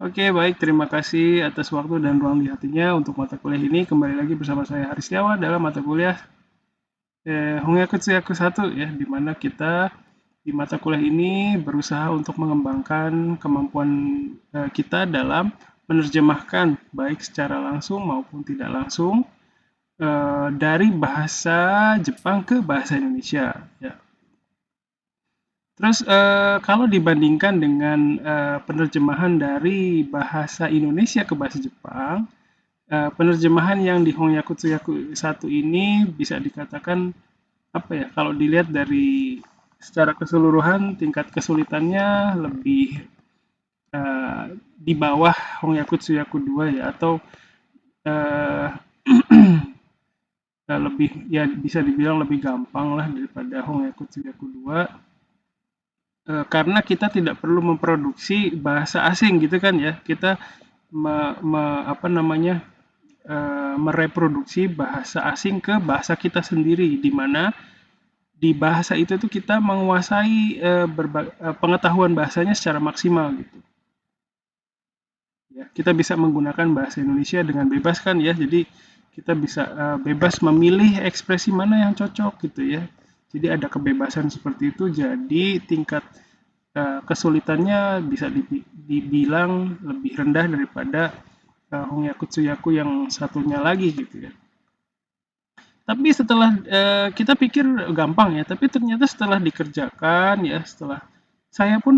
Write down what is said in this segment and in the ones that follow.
Oke, baik. Terima kasih atas waktu dan ruang di hatinya untuk mata kuliah ini. Kembali lagi bersama saya Haris Setiawan dalam mata kuliah Hongyaku Tsuyaku 1 ya, di mana kita di mata kuliah ini berusaha untuk mengembangkan kemampuan kita dalam menerjemahkan baik secara langsung maupun tidak langsung dari bahasa Jepang ke bahasa Indonesia. Ya. Terus kalau dibandingkan dengan penerjemahan dari bahasa Indonesia ke bahasa Jepang, penerjemahan yang di Hongyaku Tsuyaku 1 ini bisa dikatakan apa ya? Kalau dilihat dari secara keseluruhan tingkat kesulitannya lebih di bawah Hongyaku Tsuyaku 2 ya atau eh, lebih ya bisa dibilang lebih gampang lah daripada Hongyaku Tsuyaku 2 karena kita tidak perlu memproduksi bahasa asing gitu kan ya. Kita apa namanya mereproduksi bahasa asing ke bahasa kita sendiri di mana di bahasa itu tuh kita menguasai pengetahuan bahasanya secara maksimal gitu. Ya, kita bisa menggunakan bahasa Indonesia dengan bebas kan ya. Jadi kita bisa bebas memilih ekspresi mana yang cocok gitu ya. Jadi ada kebebasan seperti itu. Jadi tingkat kesulitannya bisa dibilang lebih rendah daripada Hongyaku Tsuyaku yang satunya lagi gitu ya. Tapi setelah kita pikir gampang ya, tapi ternyata setelah dikerjakan ya, setelah saya pun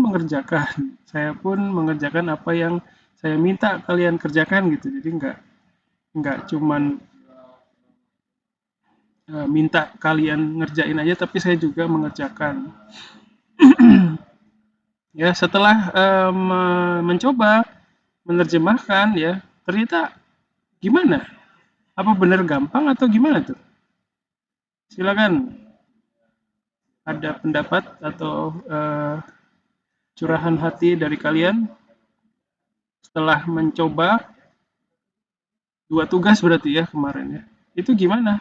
mengerjakan apa yang saya minta kalian kerjakan gitu. Jadi nggak cuman minta kalian ngerjain aja, tapi saya juga mengerjakan. Ya setelah mencoba menerjemahkan ya, ternyata gimana? Apa benar gampang atau gimana tuh? Silakan ada pendapat atau curahan hati dari kalian setelah mencoba 2 tugas berarti ya kemarin ya. Itu gimana?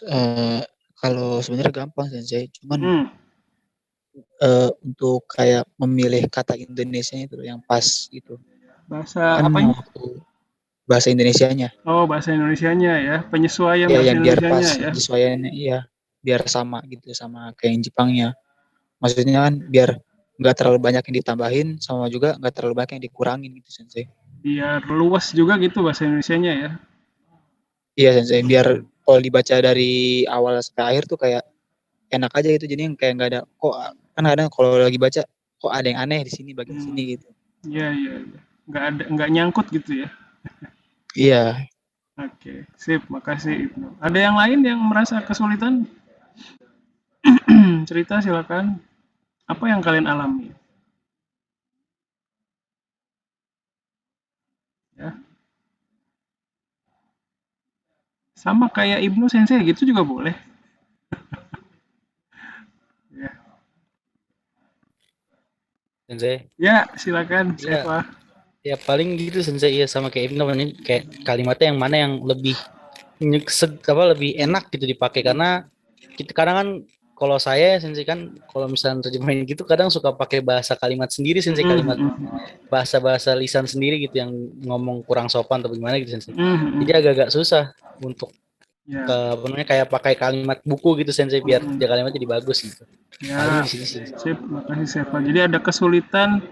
Eh, Kalau sebenarnya gampang sih, cuman Hmm, untuk kayak memilih kata Indonesia itu yang pas gitu. bahasa Kan apanya? waktu bahasa Indonesianya, Oh, bahasa Indonesianya ya. Penyesuaian ya bahasa yang biar pas Indonesianya ya. penyesuaiannya, iya biar sama gitu sama kayak yang Jepangnya. Maksudnya kan biar nggak terlalu banyak yang ditambahin sama juga nggak terlalu banyak yang dikurangin gitu sensei. Biar luas juga gitu bahasa Indonesianya ya. Iya sensei, biar kalau dibaca dari awal sampai akhir tuh kayak enak aja gitu. Jadi yang kayak nggak ada kok, kan ada kalau lagi baca kok ada yang aneh di sini bagian sini Hmm, gitu. iya iya iya. Nggak nyangkut gitu ya. Iya, Oke, sip, makasih Ibnu. Ada yang lain yang merasa kesulitan? Cerita silakan. Apa yang kalian alami? Ya, sama kayak Ibnu Sensei gitu juga boleh. Ya, sensei. ya silakan, Iya, Seva. ya paling gitu sensei, ya sama kayak Ibnu ini kayak kalimatnya yang mana yang lebih apa lebih enak gitu dipakai karena kita kadang kan kalau saya sensei kan kalau misalnya terjemahin gitu kadang suka pakai bahasa kalimat sendiri sensei, Mhm, kalimat mhm, mhm. bahasa-bahasa lisan sendiri gitu yang ngomong kurang sopan atau gimana gitu sensei. Mhm, Jadi mhm. agak-agak susah untuk ke Ya, apa namanya kayak pakai kalimat buku gitu sensei biar mhm. dia kalimatnya jadi bagus gitu. Paling Ya, di sini sih. sip, makasih Seva. Jadi ada kesulitan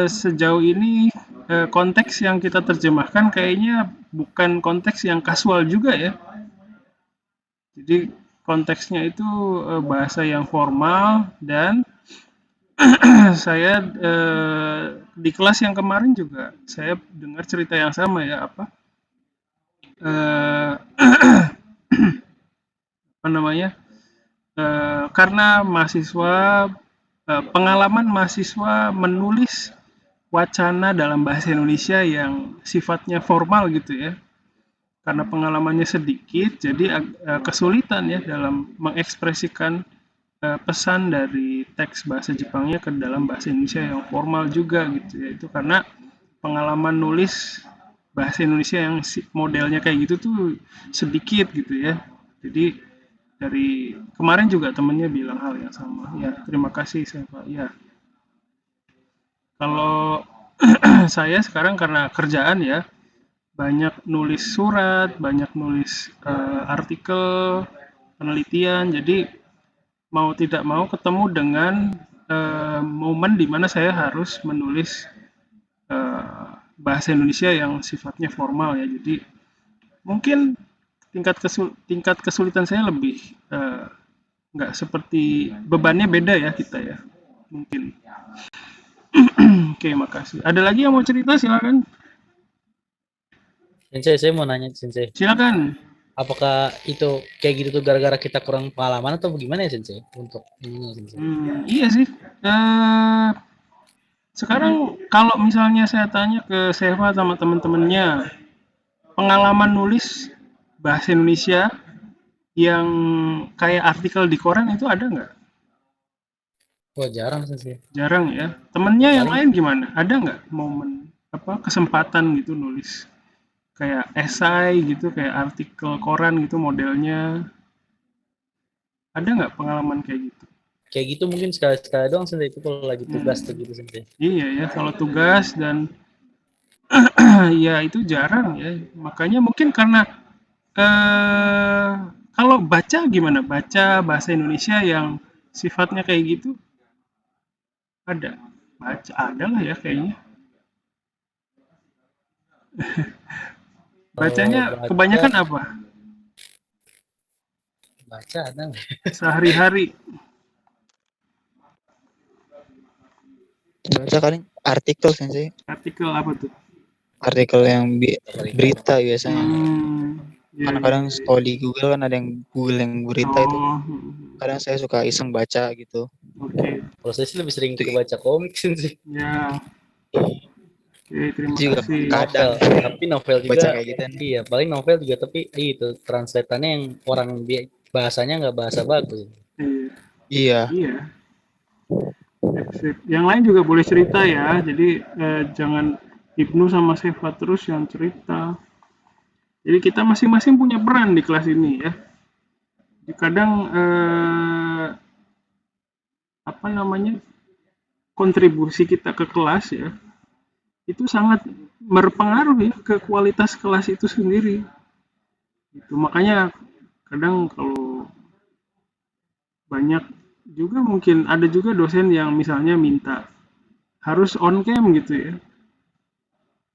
sejauh ini konteks yang kita terjemahkan kayaknya bukan konteks yang kasual juga ya. Jadi konteksnya itu bahasa yang formal dan saya di kelas yang kemarin juga saya dengar cerita yang sama ya apa eh, apa namanya karena mahasiswa pengalaman mahasiswa menulis wacana dalam bahasa Indonesia yang sifatnya formal gitu ya karena pengalamannya sedikit jadi kesulitan ya dalam mengekspresikan pesan dari teks bahasa Jepangnya ke dalam bahasa Indonesia yang formal juga gitu ya itu karena pengalaman nulis bahasa Indonesia yang modelnya kayak gitu tuh sedikit gitu ya jadi Dari kemarin juga temennya bilang hal yang sama. Ya, terima kasih saya Pak. Ya, kalau saya sekarang karena kerjaan ya, banyak nulis surat, banyak nulis artikel, penelitian. Jadi mau tidak mau ketemu dengan momen di mana saya harus menulis bahasa Indonesia yang sifatnya formal ya. Jadi mungkin tingkat kesulitan saya lebih nggak seperti bebannya beda ya kita ya. Mungkin. Oke, makasih. Ada lagi yang mau cerita silakan. Sensei, saya mau nanya Sensei, Silakan. apakah itu kayak gitu tuh gara-gara kita kurang pengalaman atau bagaimana ya Sensei? Untuk ini Sensei. Iya sih. Sekarang kalau misalnya saya tanya ke Seva sama teman-temannya, pengalaman nulis bahasa Indonesia yang kayak artikel di koran itu ada nggak? Wah jarang Sensei. Jarang ya. Temennya Ya yang paling lain gimana? Ada nggak momen apa kesempatan gitu nulis kayak esai gitu, kayak artikel koran gitu modelnya? Ada nggak pengalaman kayak gitu? kayak gitu mungkin sekali-sekali doang Sensei, itu kalau lagi tugas tuh Hmm, gitu Sensei. iya ya, kalau tugas dan ya itu jarang ya. Makanya mungkin karena eh kalau baca gimana? Baca bahasa Indonesia yang sifatnya kayak gitu ada. Baca ada lah ya kayaknya. Kalau Bacanya baca, kebanyakan apa? baca ada nggak? Sehari-hari Baca paling artikel sih, artikel apa tuh? artikel yang Berita. berita biasanya. Ya, Kan ya, kadang ya. kalau di Google kan ada yang Google yang berita itu. Oh, Kadang saya suka iseng baca gitu. oke. Kalau saya sih lebih sering Itu, ke baca komik Sensei. Ya, oke, terima itu juga Tapi kasih. kadang novel, tapi novel baca juga, kayak gitu. iya paling novel juga tapi itu translatannya yang orang bahasanya nggak bahasa bagus. Iya, Iya, iya. Sip, sip. Yang lain juga boleh cerita ya. Jadi jangan Ibnu sama Seva terus yang cerita. Jadi kita masing-masing punya peran di kelas ini ya. Jadi kadang apa namanya kontribusi kita ke kelas ya itu sangat berpengaruh ya ke kualitas kelas itu sendiri. Itu makanya kadang kalau banyak juga mungkin ada juga dosen yang misalnya minta harus on cam gitu ya.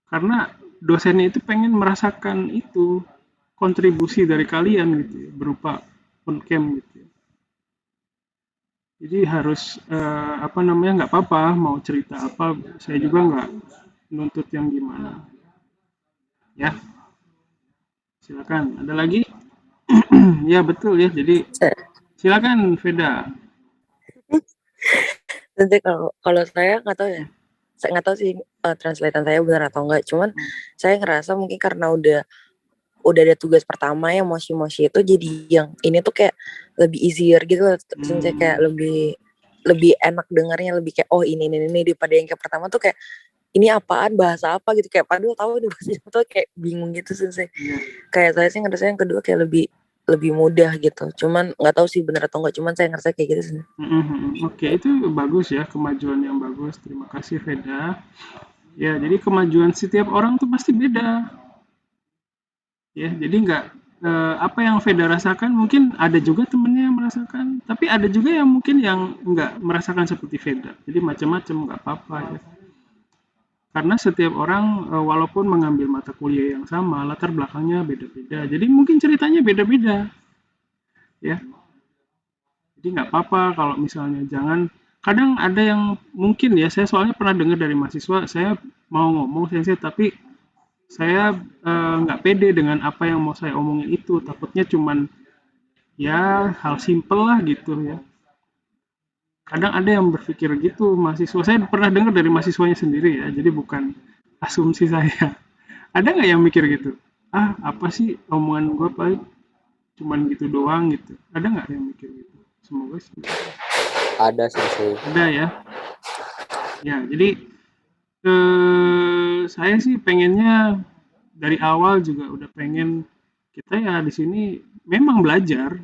Karena dosennya itu pengen merasakan itu kontribusi dari kalian gitu ya, berupa on cam gitu ya. Jadi harus apa namanya nggak apa-apa mau cerita apa saya juga nggak nuntut yang gimana ya silakan ada lagi. Ya betul ya jadi silakan Veda. Nanti kalau kalau saya nggak tahu ya, saya nggak tahu sih translatean saya benar atau enggak. Cuman saya ngerasa mungkin karena udah ada tugas pertama ya moshi-moshi itu jadi yang ini tuh kayak lebih easier gitu loh. Saya kayak lebih lebih enak dengarnya lebih kayak oh ini daripada yang kayak pertama tuh kayak ini apaan bahasa apa gitu kayak padahal tahu ini bahasa apa tuh kayak bingung gitu sih. Kayak saya sih ngerasa yang kedua kayak lebih mudah gitu. Cuman nggak tahu sih benar atau enggak. Cuman saya ngerasa kayak gitu sih. Oke, itu bagus ya, kemajuan yang bagus. Terima kasih Veda. Ya, jadi kemajuan setiap orang tuh pasti beda. Ya, jadi nggak apa yang Veda rasakan mungkin ada juga temennya yang merasakan, tapi ada juga yang mungkin yang nggak merasakan seperti Veda. Jadi macam-macam nggak apa-apa ya. Karena setiap orang walaupun mengambil mata kuliah yang sama, latar belakangnya beda-beda. Jadi mungkin ceritanya beda-beda. Ya, jadi nggak apa-apa kalau misalnya jangan kadang ada yang mungkin ya saya soalnya pernah dengar dari mahasiswa saya mau ngomong sensei tapi saya nggak pede dengan apa yang mau saya omongin itu takutnya cuman ya hal simple lah gitu ya kadang ada yang berpikir gitu mahasiswa saya pernah dengar dari mahasiswanya sendiri ya jadi bukan asumsi saya ada nggak yang mikir gitu ah apa sih omongan gue paling cuman gitu doang gitu ada nggak yang mikir gitu semoga sih Ada sih. ada ya. Ya, jadi saya sih pengennya dari awal juga udah pengen kita ya di sini memang belajar,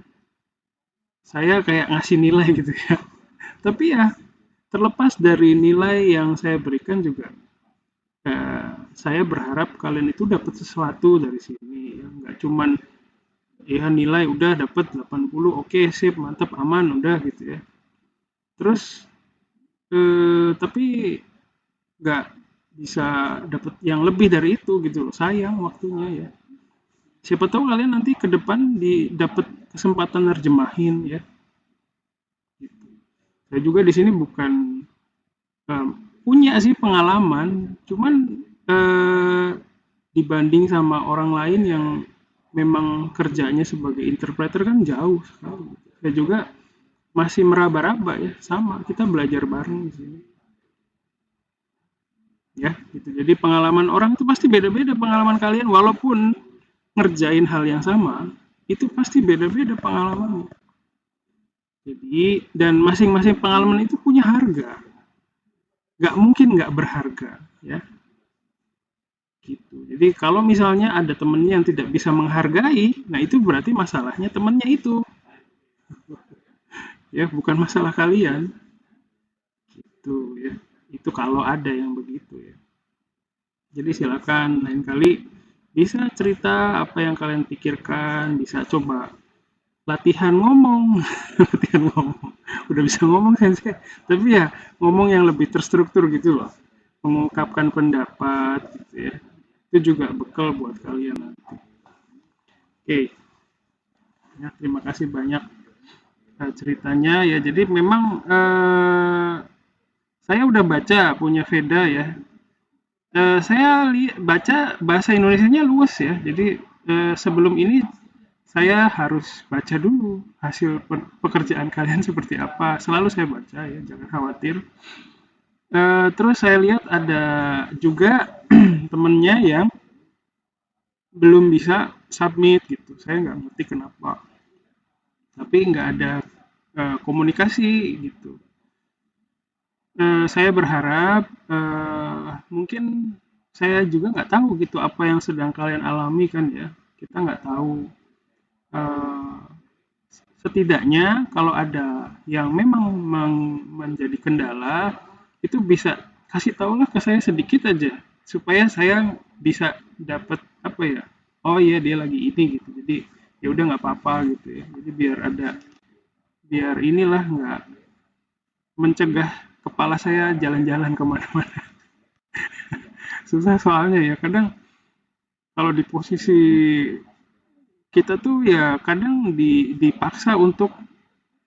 saya kayak ngasih nilai gitu ya. Tapi ya terlepas dari nilai yang saya berikan juga, saya berharap kalian itu dapat sesuatu dari sini ya, nggak cuman ya nilai udah dapat 80, oke sip mantap aman udah gitu ya. Terus tapi nggak bisa dapat yang lebih dari itu gitu loh, sayang waktunya ya. Siapa tahu kalian nanti ke depan dapat kesempatan nerjemahin ya. Gitu. Saya juga di sini bukan eh, punya sih pengalaman, cuman eh, dibanding sama orang lain yang memang kerjanya sebagai interpreter kan jauh sekali. Saya juga masih meraba-raba ya, sama kita belajar bareng di sini. Ya, gitu. Jadi pengalaman orang itu pasti beda-beda pengalaman kalian walaupun ngerjain hal yang sama, itu pasti beda-beda pengalamannya. Jadi dan masing-masing pengalaman itu punya harga. Nggak mungkin nggak berharga, ya. Gitu. Jadi kalau misalnya ada temennya yang tidak bisa menghargai, nah itu berarti masalahnya temennya itu, ya bukan masalah kalian. Gitu ya. Itu kalau ada yang begitu ya. Jadi silakan lain kali bisa cerita apa yang kalian pikirkan, bisa coba latihan ngomong, latihan ngomong. Udah bisa ngomong sensei, tapi ya ngomong yang lebih terstruktur gitu loh. Mengungkapkan pendapat gitu ya. Itu juga bekal buat kalian nanti. Oke, ya, terima kasih banyak ceritanya ya. Jadi memang saya udah baca punya Veda ya. Saya baca bahasa Indonesianya luas ya. Jadi sebelum ini saya harus baca dulu hasil pekerjaan kalian seperti apa. Selalu saya baca ya, jangan khawatir. Terus saya lihat ada juga temennya yang belum bisa submit gitu. Saya nggak ngerti kenapa. Tapi nggak ada komunikasi gitu. Saya berharap mungkin saya juga nggak tahu gitu apa yang sedang kalian alami kan ya. Kita nggak tahu. Eh, Setidaknya kalau ada yang memang menjadi kendala itu bisa kasih tahulah ke saya sedikit aja supaya saya bisa dapat apa ya, oh iya dia lagi ini gitu, jadi ya udah nggak apa-apa gitu ya, jadi biar inilah nggak mencegah kepala saya jalan-jalan kemana-mana. Susah soalnya ya kadang kalau di posisi kita tuh ya kadang dipaksa untuk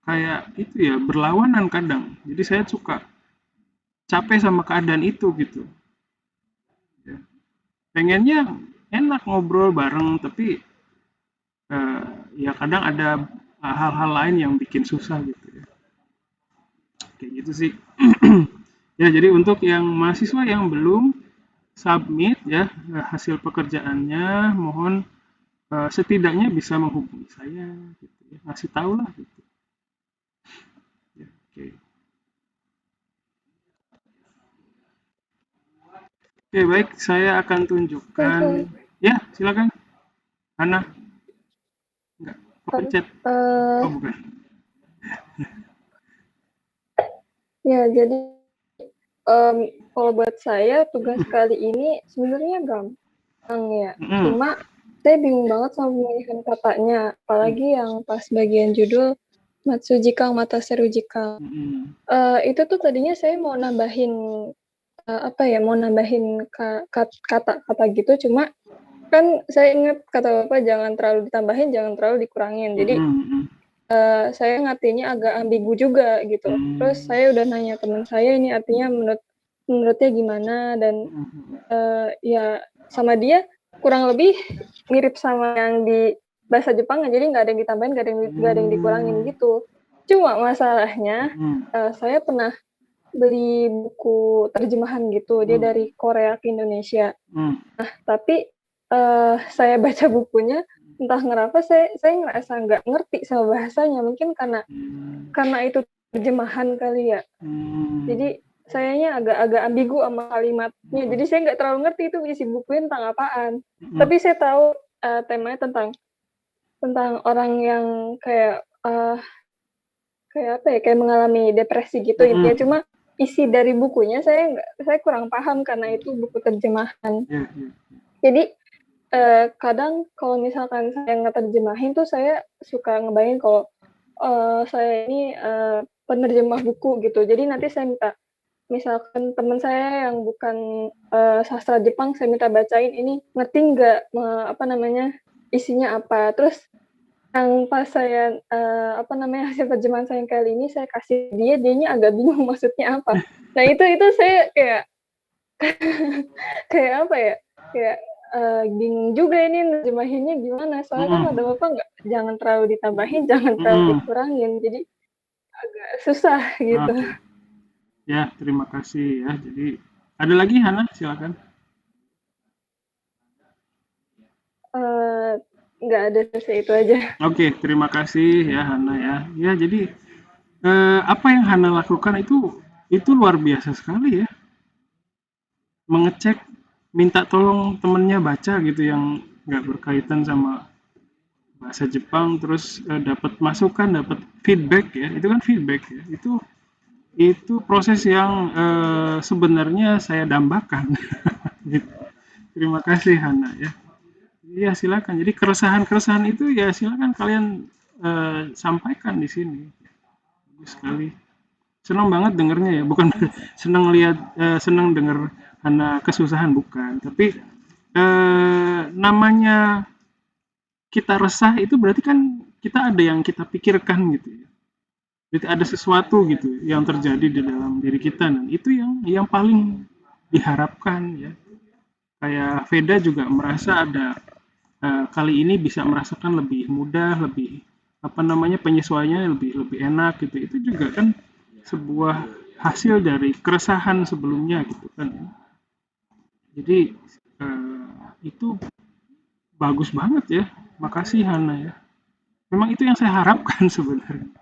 kayak itu ya berlawanan kadang. Jadi saya suka capek sama keadaan itu gitu. Ya. Pengennya enak ngobrol bareng tapi eh, ya kadang ada hal-hal lain yang bikin susah gitu ya. Kayak gitu sih. Ya jadi untuk yang mahasiswa yang belum submit ya hasil pekerjaannya mohon setidaknya bisa menghubungi saya gitu ya. Ngasih tahu lah gitu. Ya, oke. Oke, baik, saya akan tunjukkan. Ya, silakan. Hana, enggak, kepencet. Oh, bukan. Ya, jadi kalau buat saya tugas kali ini sebenarnya gampang ya. Cuma saya bingung banget sama pemilihan katanya, apalagi yang pas bagian judul Matsujikang Mata Serujikang. Itu tuh tadinya saya mau nambahin mau nambahin kata-kata gitu, cuma kan saya ingat kata Bapak jangan terlalu ditambahin, jangan terlalu dikurangin. Jadi saya ngertinya agak ambigu juga gitu. Terus saya udah nanya teman saya ini artinya menurutnya gimana, dan ya sama dia kurang lebih mirip sama yang di bahasa Jepang, jadi nggak ada yang ditambahin, nggak ada yang dikurangin gitu. Cuma masalahnya saya pernah beli buku terjemahan gitu, dia dari Korea ke Indonesia. Nah, tapi saya baca bukunya, entah kenapa saya ngerasa nggak ngerti sama bahasanya, mungkin karena itu terjemahan kali ya. Jadi sayanya agak ambigu sama kalimatnya, jadi saya nggak terlalu ngerti itu isi bukunya tentang apaan. Tapi saya tahu temanya tentang orang yang kayak kayak apa ya, kayak mengalami depresi gitu intinya. Cuma isi dari bukunya saya kurang paham karena itu buku terjemahan. Jadi kadang kalau misalkan saya ngeterjemahin tuh saya suka ngebayangin kalau saya ini penerjemah buku gitu. Jadi nanti saya minta, misalkan teman saya yang bukan sastra Jepang, saya minta bacain ini, ngerti nggak isinya apa. Terus yang pas saya hasil terjemahan saya yang kali ini saya kasih dianya agak bingung maksudnya apa. Nah itu saya kayak kayak apa ya, kayak bingung juga ini nerjemahinnya gimana, soalnya kan ada bapak nggak, jangan terlalu ditambahin, jangan terlalu dikurangin, jadi agak susah gitu. Ya, terima kasih ya. Jadi ada lagi Hana, silakan. Nggak ada, selesai itu aja. Oke, terima kasih ya Hana ya. Ya, jadi apa yang Hana lakukan itu luar biasa sekali ya. Mengecek, minta tolong temennya baca gitu yang nggak berkaitan sama bahasa Jepang, terus dapat masukan, dapat feedback ya. Itu kan feedback ya. Itu proses yang sebenarnya saya dambakan. Gitu. Terima kasih Hana ya. Iya silakan. Jadi keresahan itu ya silakan kalian sampaikan di sini. Bagus sekali. Senang banget dengernya ya. Bukan senang denger Hana kesusahan, bukan. Tapi namanya kita resah itu berarti kan kita ada yang kita pikirkan gitu ya. Berarti ada sesuatu gitu yang terjadi di dalam diri kita, dan itu yang paling diharapkan ya. Kayak Veda juga merasa ada kali ini bisa merasakan lebih mudah, lebih penyesuaiannya lebih enak gitu. Itu juga kan sebuah hasil dari keresahan sebelumnya gitu kan. Jadi itu bagus banget ya. Makasih Hana ya. Memang itu yang saya harapkan sebenarnya.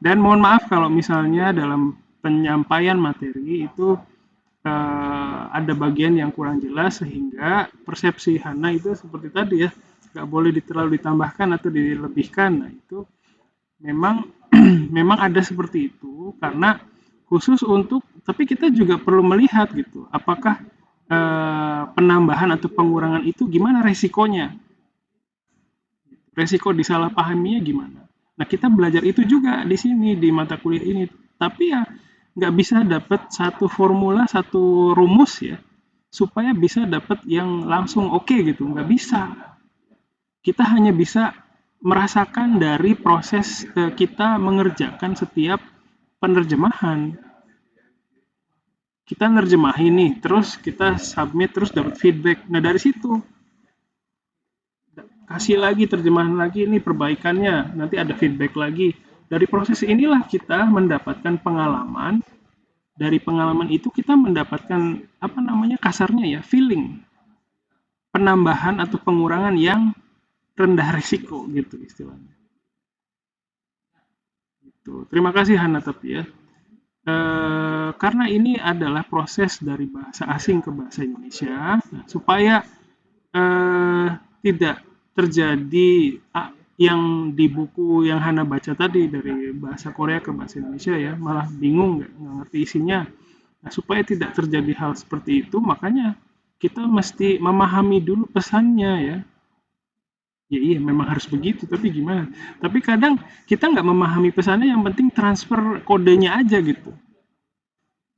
Dan mohon maaf kalau misalnya dalam penyampaian materi itu ada bagian yang kurang jelas sehingga persepsi Hana itu seperti tadi ya, nggak boleh terlalu ditambahkan atau dilebihkan. Nah itu memang memang ada seperti itu karena khusus untuk, tapi kita juga perlu melihat gitu, apakah penambahan atau pengurangan itu gimana resikonya, resiko disalahpahaminya gimana. Nah kita belajar itu juga di sini di mata kuliah ini, tapi ya nggak bisa dapat satu formula, satu rumus ya supaya bisa dapat yang langsung oke gitu, nggak bisa. Kita hanya bisa merasakan dari proses kita mengerjakan setiap penerjemahan. Kita nerjemahin nih, terus kita submit, terus dapat feedback. Nah dari situ kasih lagi terjemahan lagi, ini perbaikannya, nanti ada feedback lagi. Dari proses inilah kita mendapatkan pengalaman. Dari pengalaman itu kita mendapatkan kasarnya ya, feeling penambahan atau pengurangan yang rendah risiko gitu istilahnya. Gitu. Terima kasih Hana tapi ya. Karena ini adalah proses dari bahasa asing ke bahasa Indonesia, supaya tidak terjadi yang di buku yang Hana baca tadi dari bahasa Korea ke bahasa Indonesia ya, malah bingung nggak ngerti isinya. Nah, supaya tidak terjadi hal seperti itu, makanya kita mesti memahami dulu pesannya ya. Ya iya memang harus begitu, tapi gimana? Tapi kadang kita nggak memahami pesannya, yang penting transfer kodenya aja gitu.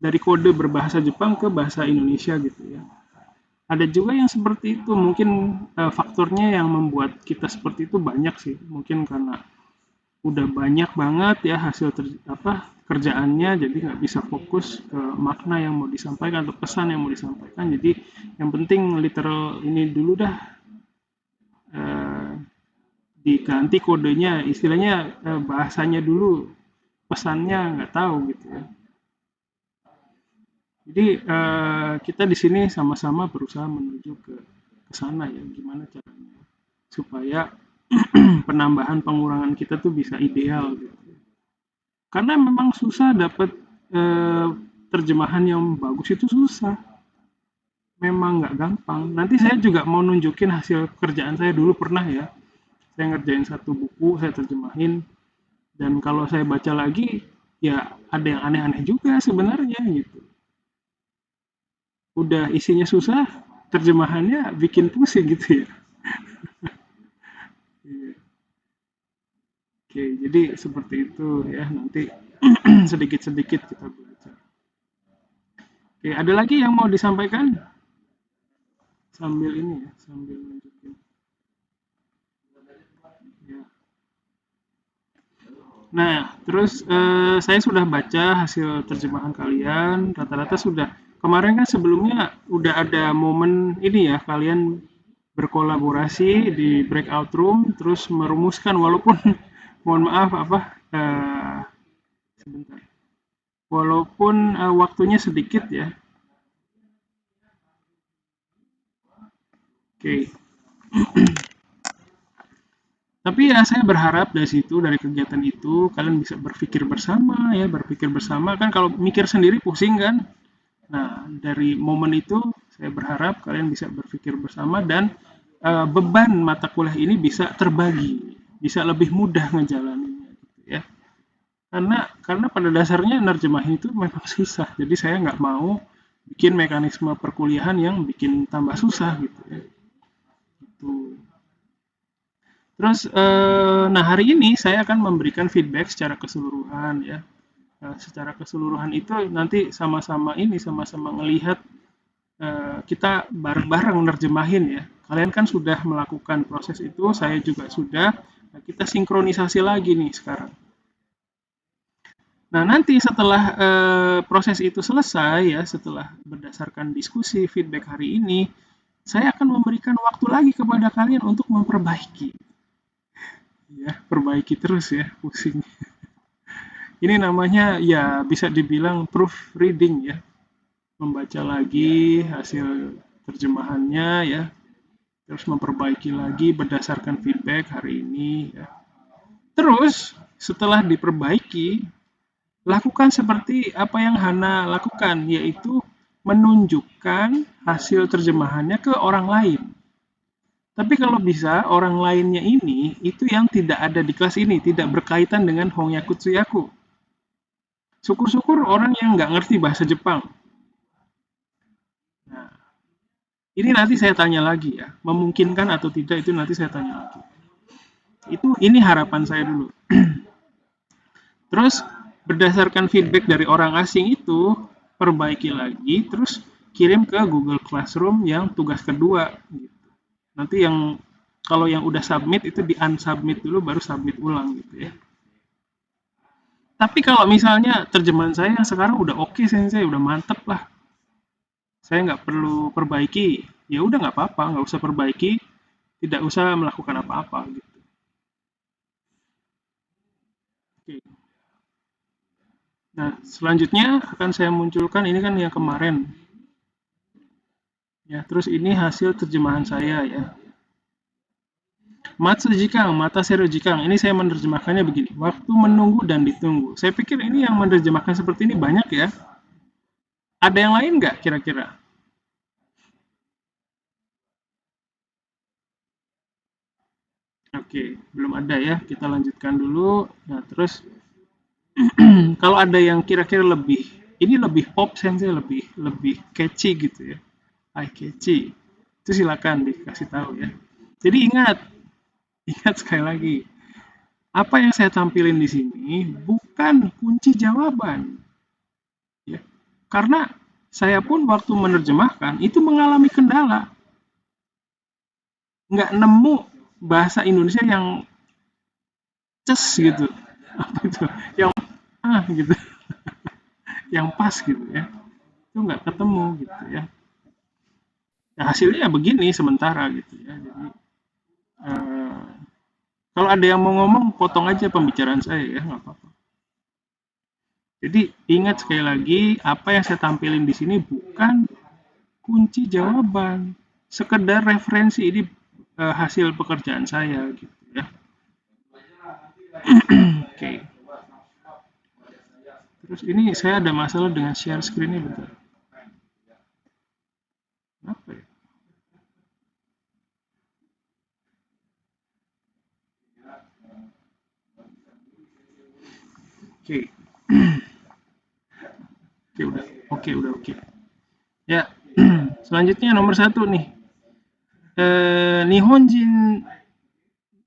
Dari kode berbahasa Jepang ke bahasa Indonesia gitu ya. Ada juga yang seperti itu, mungkin faktornya yang membuat kita seperti itu banyak sih, mungkin karena udah banyak banget ya hasil kerjaannya, jadi nggak bisa fokus ke makna yang mau disampaikan atau pesan yang mau disampaikan. Jadi yang penting literal ini dulu dah, diganti kodenya, istilahnya bahasanya dulu, pesannya nggak tahu gitu ya. Jadi kita di sini sama-sama berusaha menuju ke sana ya, gimana caranya supaya penambahan pengurangan kita tuh bisa ideal gitu. Karena memang susah dapat terjemahan yang bagus, itu susah. Memang nggak gampang. Nanti saya juga mau nunjukin hasil kerjaan saya dulu pernah ya. Saya ngerjain satu buku, saya terjemahin Dan kalau saya baca lagi, ya ada yang aneh-aneh juga sebenarnya gitu. Udah isinya susah, terjemahannya bikin pusing gitu ya. Iya. Oke, jadi seperti itu ya, nanti sedikit-sedikit kita belajar. Oke, ada lagi yang mau disampaikan? Sambil ini ya, sambil lanjutin. Ya. Nah, terus saya sudah baca hasil terjemahan kalian, rata-rata sudah. Kemarin kan sebelumnya udah ada momen ini ya, kalian berkolaborasi di breakout room, terus merumuskan walaupun mohon maaf apa, sebentar, walaupun waktunya sedikit ya. Oke. Tapi ya saya berharap dari situ, dari kegiatan itu, kalian bisa berpikir bersama ya, berpikir bersama kan kalau mikir sendiri pusing kan. Nah, dari momen itu saya berharap kalian bisa berpikir bersama dan beban mata kuliah ini bisa terbagi, bisa lebih mudah ngejalaninnya gitu ya. Karena pada dasarnya nerjemahin itu memang susah. Jadi saya nggak mau bikin mekanisme perkuliahan yang bikin tambah susah gitu ya. Gitu. Terus, nah hari ini saya akan memberikan feedback secara keseluruhan ya. Secara keseluruhan itu nanti sama-sama ngelihat kita bareng-bareng nerjemahin ya. Kalian kan sudah melakukan proses itu, saya juga sudah. Nah, kita sinkronisasi lagi nih sekarang. Nah, nanti setelah proses itu selesai ya, setelah berdasarkan diskusi feedback hari ini, saya akan memberikan waktu lagi kepada kalian untuk memperbaiki. Ya, perbaiki terus ya, pusing. Ini namanya ya bisa dibilang proofreading ya. Membaca lagi hasil terjemahannya ya, terus memperbaiki lagi berdasarkan feedback hari ini ya. Terus setelah diperbaiki, lakukan seperti apa yang Hana lakukan, yaitu menunjukkan hasil terjemahannya ke orang lain. Tapi kalau bisa orang lainnya ini itu yang tidak ada di kelas ini, tidak berkaitan dengan Hongyaku Tsuyaku. Syukur-syukur orang yang nggak ngerti bahasa Jepang. Nah, ini nanti saya tanya lagi ya, memungkinkan atau tidak itu nanti saya tanya lagi. Ini harapan saya dulu. Terus berdasarkan feedback dari orang asing itu, perbaiki lagi, terus kirim ke Google Classroom yang tugas kedua. Gitu. Nanti yang kalau yang udah submit itu di unsubmit dulu, baru submit ulang gitu ya. Tapi kalau misalnya terjemahan saya yang sekarang udah oke, Sensei, udah mantep lah. Saya nggak perlu perbaiki, ya udah nggak apa-apa, nggak usah perbaiki, tidak usah melakukan apa-apa gitu. Oke. Nah, selanjutnya akan saya munculkan ini kan yang kemarin. Ya, terus ini hasil terjemahan saya ya. Matsu Jikang, Mata Seru Jikang. Ini saya menerjemahkannya begini. Waktu menunggu dan ditunggu. Saya pikir ini yang menerjemahkan seperti ini banyak ya. Ada yang lain nggak kira-kira? Oke, belum ada ya. Kita lanjutkan dulu. Nah, terus kalau ada yang kira-kira lebih, ini lebih pop sensei, lebih catchy gitu ya. Eye catchy. Itu silakan dikasih tahu ya. Jadi ingat sekali lagi. Apa yang saya tampilin di sini bukan kunci jawaban. Ya. Karena saya pun waktu menerjemahkan itu mengalami kendala. Nggak nemu bahasa Indonesia yang ces gitu. Apa itu? Yang gitu. Yang pas gitu ya. Itu nggak ketemu gitu ya. Nah, hasilnya begini sementara gitu ya. Jadi kalau ada yang mau ngomong, potong aja pembicaraan saya ya, nggak apa-apa. Jadi ingat sekali lagi, apa yang saya tampilin di sini bukan kunci jawaban, sekedar referensi ini hasil pekerjaan saya gitu ya. Oke. Terus ini saya ada masalah dengan share screen ini bentar. Apa ya? Oke. Oke. Ya, selanjutnya nomor 1 nih. Nihonjin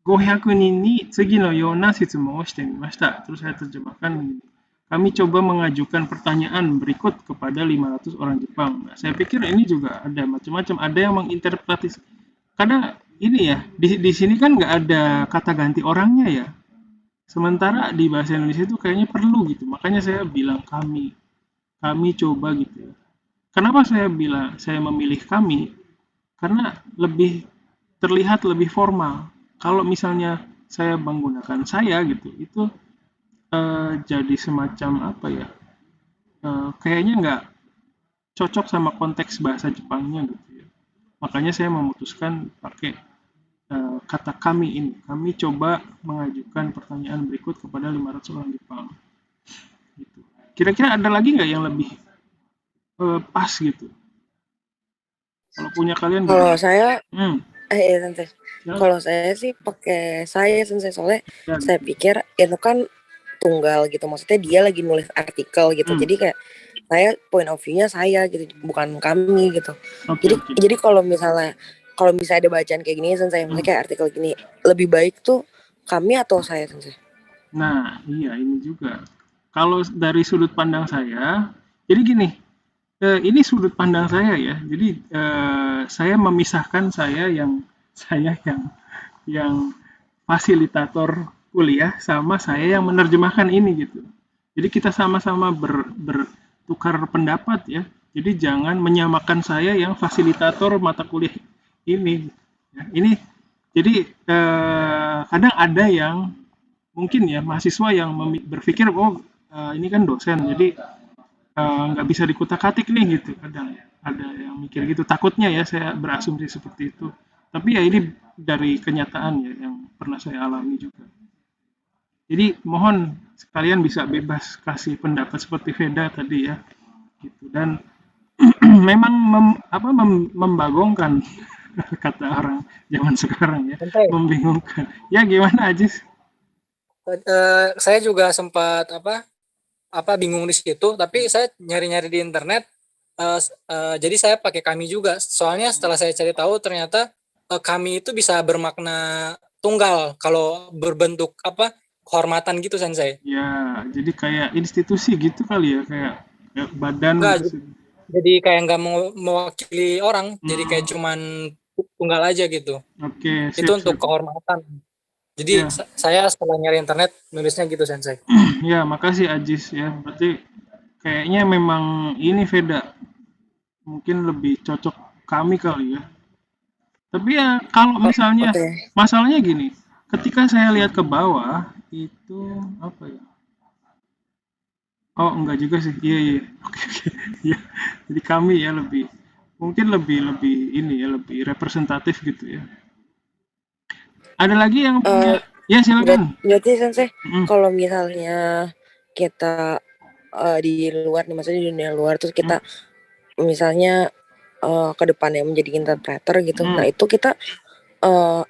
500 人に次のような質問をしてみました. Terus saya terjemahkan. Kami coba mengajukan pertanyaan berikut kepada 500 orang Jepang. Nah, saya pikir ini juga ada macam-macam. Ada yang menginterpretasi. Karena ini ya, di sini kan nggak ada kata ganti orangnya ya. Sementara di bahasa Indonesia itu kayaknya perlu gitu. Makanya saya bilang kami coba gitu. Kenapa saya memilih kami? Karena lebih terlihat lebih formal. Kalau misalnya saya menggunakan saya gitu, itu jadi semacam apa ya? Kayaknya nggak cocok sama konteks bahasa Jepangnya gitu ya. Makanya saya memutuskan pakai kata kami ini. Kami coba mengajukan pertanyaan berikut kepada 500 orang Jepang. Gitu. Kira-kira ada lagi nggak yang lebih pas gitu? Kalau punya kalian Kalau gimana? saya Sensei. Ya. Kalau saya sih pakai saya Sensei, soalnya Ya, saya pikir itu kan tunggal gitu. Maksudnya dia lagi nulis artikel gitu. Jadi kayak saya point of view-nya saya gitu, bukan kami gitu. Oke. Jadi kalau misalnya ada bacaan kayak gini Sensei, misalnya kayak artikel gini, lebih baik tuh kami atau saya Sensei? Nah, iya ini juga. Kalau dari sudut pandang saya, jadi gini, ini sudut pandang saya ya. Jadi saya memisahkan saya yang fasilitator kuliah sama saya yang menerjemahkan ini gitu. Jadi kita sama-sama bertukar pendapat ya. Jadi jangan menyamakan saya yang fasilitator mata kuliah ini. Ya, ini jadi kadang ada yang mungkin ya mahasiswa yang berpikir ini kan dosen jadi nggak bisa dikutak-katik nih gitu. Kadang ada yang mikir gitu, takutnya ya, saya berasumsi seperti itu, tapi ya ini dari kenyataan ya yang pernah saya alami juga. Jadi mohon sekalian bisa bebas kasih pendapat seperti Veda tadi ya gitu. Dan memang membagongkan kata orang zaman sekarang ya, membingungkan ya. Gimana Ajis? Saya juga sempat bingung di situ, tapi saya nyari-nyari di internet, jadi saya pakai kami juga. Soalnya setelah saya cari tahu ternyata kami itu bisa bermakna tunggal kalau berbentuk kehormatan gitu Sensei. Ya, jadi kayak institusi gitu kali ya, kayak badan. Enggak, jadi kayak nggak mewakili orang, jadi kayak cuman tunggal aja gitu. Oke, itu untuk kehormatan. Jadi saya setelah nyari internet nulisnya gitu Sensei. Ya, makasih Ajis ya. Berarti kayaknya memang ini Veda mungkin lebih cocok kami kali ya. Tapi ya kalau misalnya masalahnya gini, ketika saya lihat ke bawah itu apa ya? Oh, enggak juga sih. Iya. Oke. Ya. Jadi kami ya mungkin lebih ini ya, lebih representatif gitu ya. Ada lagi yang punya? Ya, silakan. Berarti Sensei, kalau misalnya kita di luar nih, maksudnya di dunia luar, terus kita misalnya ke depannya menjadi interpreter gitu, nah itu kita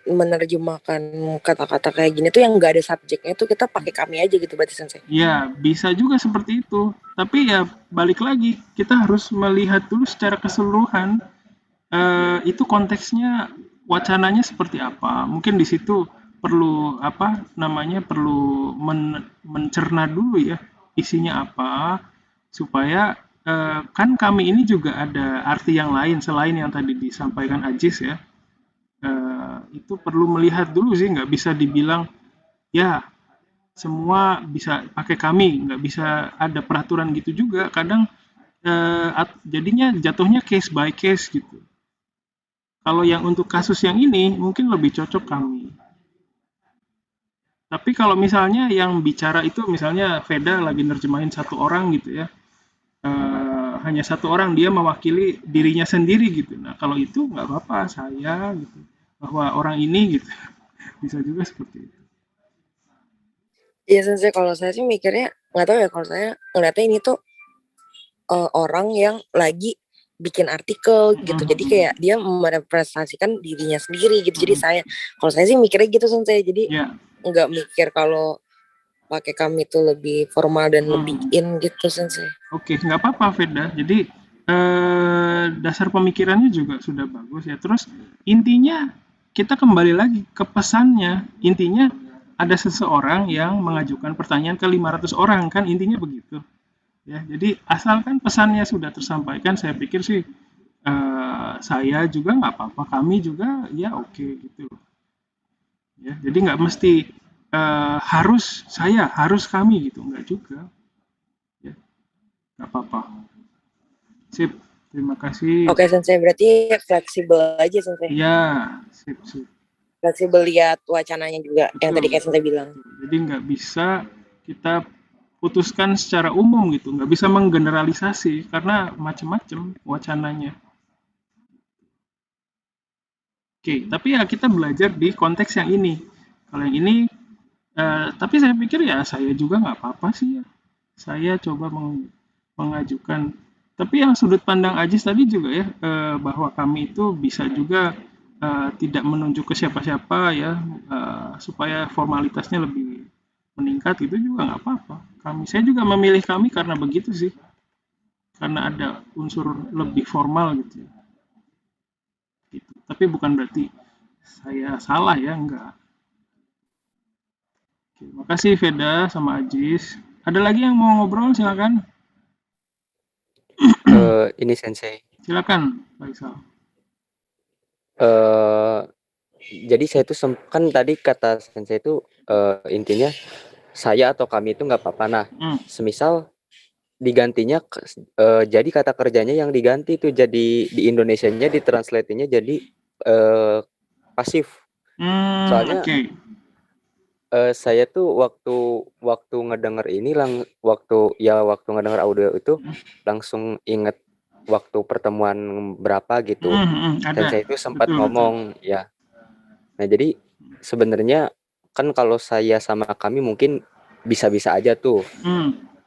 menerjemahkan kata-kata kayak gini tuh yang nggak ada subjeknya, itu kita pakai kami aja gitu berarti Sensei? Ya, bisa juga seperti itu. Tapi ya balik lagi, kita harus melihat dulu secara keseluruhan itu konteksnya, wacananya seperti apa. Mungkin di situ perlu perlu mencerna dulu ya isinya apa, supaya kan kami ini juga ada arti yang lain selain yang tadi disampaikan Ajis ya. Itu perlu melihat dulu sih, nggak bisa dibilang ya semua bisa pakai kami, nggak bisa ada peraturan gitu juga. Kadang jadinya jatuhnya case by case gitu. Kalau yang untuk kasus yang ini mungkin lebih cocok kami. Tapi kalau misalnya yang bicara itu misalnya Veda lagi nerjemahin satu orang gitu ya, hanya satu orang, dia mewakili dirinya sendiri gitu. Nah kalau itu nggak apa-apa, saya gitu, bahwa orang ini gitu. Bisa juga seperti itu. Iya Sensei, kalau saya sih mikirnya nggak tahu ya, kalau saya ngeliatnya ini tuh orang yang lagi bikin artikel gitu, jadi kayak dia merepresentasikan dirinya sendiri gitu. Jadi kalau saya sih mikirnya gitu Sensei, jadi nggak mikir kalau pakai kami itu lebih formal dan lebih in gitu Sensei. Oke, nggak apa-apa Veda. Jadi dasar pemikirannya juga sudah bagus ya. Terus intinya kita kembali lagi ke pesannya. Intinya ada seseorang yang mengajukan pertanyaan ke 500 orang kan, intinya begitu. Ya, jadi asalkan pesannya sudah tersampaikan, saya pikir sih saya juga nggak apa-apa, kami juga ya oke gitu. Ya, jadi nggak mesti harus saya, harus kami gitu, nggak juga. Ya, nggak apa-apa. Sip, terima kasih. Oke Sensei, berarti fleksibel aja Sensei. Iya, sip. Fleksibel lihat wacananya juga, yang tadi kayak Sensei bilang. Jadi nggak bisa kita putuskan secara umum gitu, nggak bisa menggeneralisasi karena macam-macam wacananya. Oke, tapi ya kita belajar di konteks yang ini. Kalau yang ini, tapi saya pikir ya saya juga nggak apa-apa sih ya. Saya coba mengajukan. Tapi yang sudut pandang Ajis tadi juga ya, bahwa kami itu bisa juga tidak menunjuk ke siapa-siapa ya, supaya formalitasnya lebih meningkat, itu juga nggak apa-apa. Saya juga memilih kami karena begitu sih. Karena ada unsur lebih formal gitu. Gitu. Tapi bukan berarti saya salah ya, enggak. Terima kasih Veda sama Ajis. Ada lagi yang mau ngobrol, silakan. Ini Sensei. Silakan, Faisal. Jadi saya itu kan tadi kata Sensei itu intinya saya atau kami itu nggak apa-apa. Nah, semisal digantinya jadi kata kerjanya yang diganti itu jadi di Indonesianya ditranslate-nya jadi pasif. Soalnya saya tuh waktu ngedenger ini waktu ngedenger audio itu langsung inget waktu pertemuan berapa gitu. Dan saya itu sempat ngomong ya. Nah, jadi sebenarnya kan kalau saya sama kami mungkin bisa-bisa aja tuh.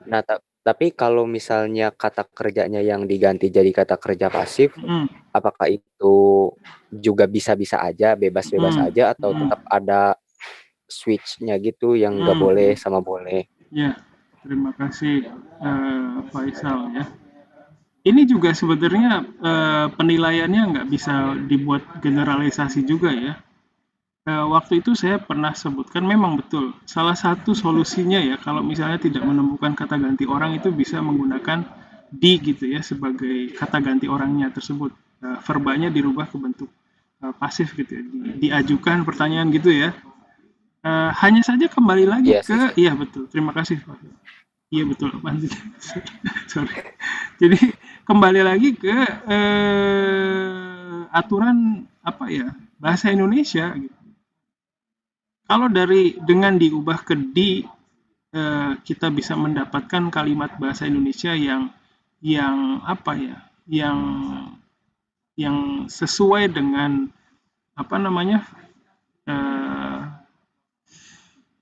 Nah, tapi kalau misalnya kata kerjanya yang diganti jadi kata kerja pasif, apakah itu juga bisa-bisa aja, bebas-bebas aja, atau tetap ada switch-nya gitu yang nggak boleh sama boleh? Ya, terima kasih Faisal ya. Ini juga sebenarnya penilaiannya nggak bisa dibuat generalisasi juga ya. Waktu itu saya pernah sebutkan memang betul salah satu solusinya ya kalau misalnya tidak menemukan kata ganti orang itu bisa menggunakan di gitu ya sebagai kata ganti orangnya tersebut, verbanya dirubah ke bentuk pasif gitu ya, diajukan pertanyaan gitu ya. Hanya saja kembali lagi iya betul, terima kasih Pak. Iya betul, sorry. Jadi kembali lagi ke aturan apa ya bahasa Indonesia gitu. Kalau dengan diubah ke di, kita bisa mendapatkan kalimat bahasa Indonesia yang apa ya, yang sesuai dengan apa namanya,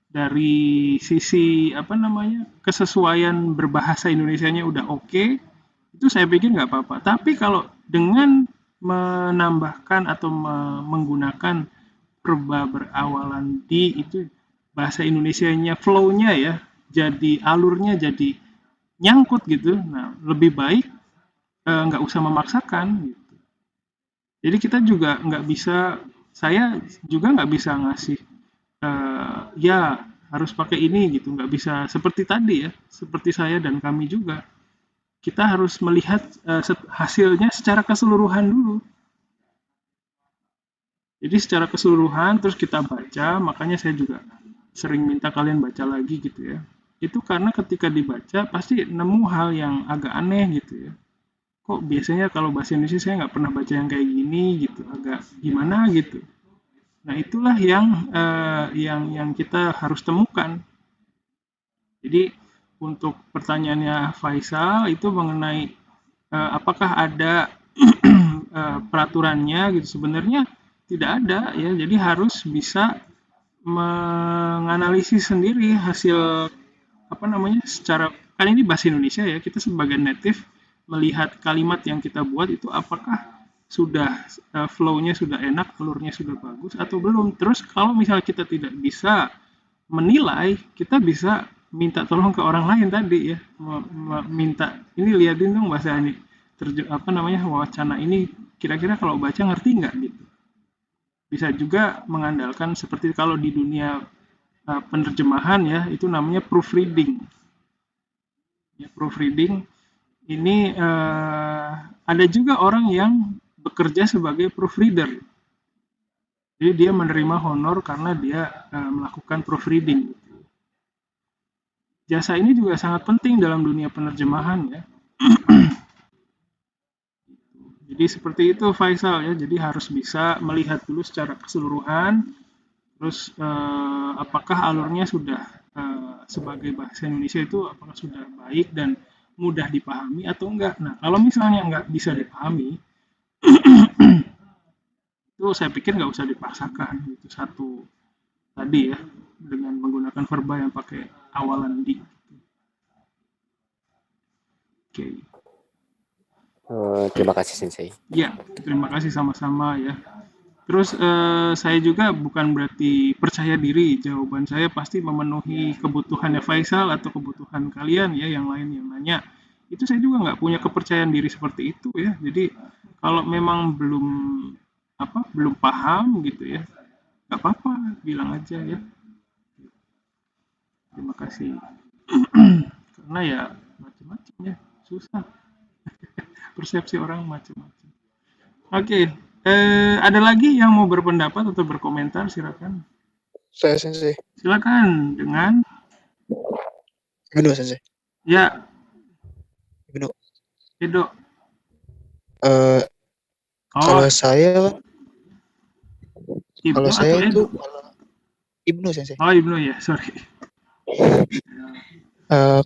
dari sisi apa namanya kesesuaian berbahasa Indonesianya udah oke, itu saya pikir nggak apa-apa. Tapi kalau dengan menambahkan atau menggunakan verba berawalan di itu bahasa Indonesianya flow-nya ya jadi alurnya jadi nyangkut gitu. Nah lebih baik nggak usah memaksakan gitu. Jadi kita juga nggak bisa, saya juga nggak bisa ngasih ya harus pakai ini gitu, nggak bisa seperti tadi ya, seperti saya dan kami juga. Kita harus melihat hasilnya secara keseluruhan dulu. Jadi secara keseluruhan terus kita baca, makanya saya juga sering minta kalian baca lagi gitu ya. Itu karena ketika dibaca pasti nemu hal yang agak aneh gitu ya. Kok biasanya kalau bahasa Indonesia saya nggak pernah baca yang kayak gini gitu, agak gimana gitu. Nah itulah yang kita harus temukan. Jadi untuk pertanyaannya Faisal itu mengenai apakah ada peraturannya gitu, sebenarnya tidak ada ya, jadi harus bisa menganalisis sendiri hasil apa namanya secara, kan ini bahasa Indonesia ya, kita sebagai native melihat kalimat yang kita buat itu apakah sudah flow-nya sudah enak, alurnya sudah bagus atau belum. Terus kalau misalnya kita tidak bisa menilai, kita bisa minta tolong ke orang lain tadi ya, minta ini liatin dong bahasa ini wacana ini kira-kira kalau baca ngerti nggak gitu. Bisa juga mengandalkan seperti kalau di dunia penerjemahan ya, itu namanya proofreading. Ya, proofreading ini ada juga orang yang bekerja sebagai proofreader. Jadi dia menerima honor karena dia melakukan proofreading. Jasa ini juga sangat penting dalam dunia penerjemahan ya. Jadi seperti itu Faisal ya. Jadi harus bisa melihat dulu secara keseluruhan. Terus apakah alurnya sudah sebagai bahasa Indonesia itu apakah sudah baik dan mudah dipahami atau enggak. Nah kalau misalnya enggak bisa dipahami, itu saya pikir nggak usah dipaksakan. Itu satu tadi ya, dengan menggunakan verba yang pakai awalan di. Oke. Terima kasih Sensei. Ya, terima kasih sama-sama ya. Terus saya juga bukan berarti percaya diri jawaban saya pasti memenuhi kebutuhannya Faisal atau kebutuhan kalian ya yang lain yang nanya. Itu saya juga nggak punya kepercayaan diri seperti itu ya. Jadi kalau memang belum paham gitu ya, nggak apa-apa, bilang aja ya. Terima kasih. Karena ya macam-macam ya, susah. Persepsi orang macam-macam. Oke. Ada lagi yang mau berpendapat atau berkomentar? Silakan. Saya Sensei. Silakan dengan Ibnu Sensei. ya Ibnu. Edo. Kalau saya Ibnu kalau saya atau itu Edo? Ibnu Sensei. Oh Ibnu ya, sorry.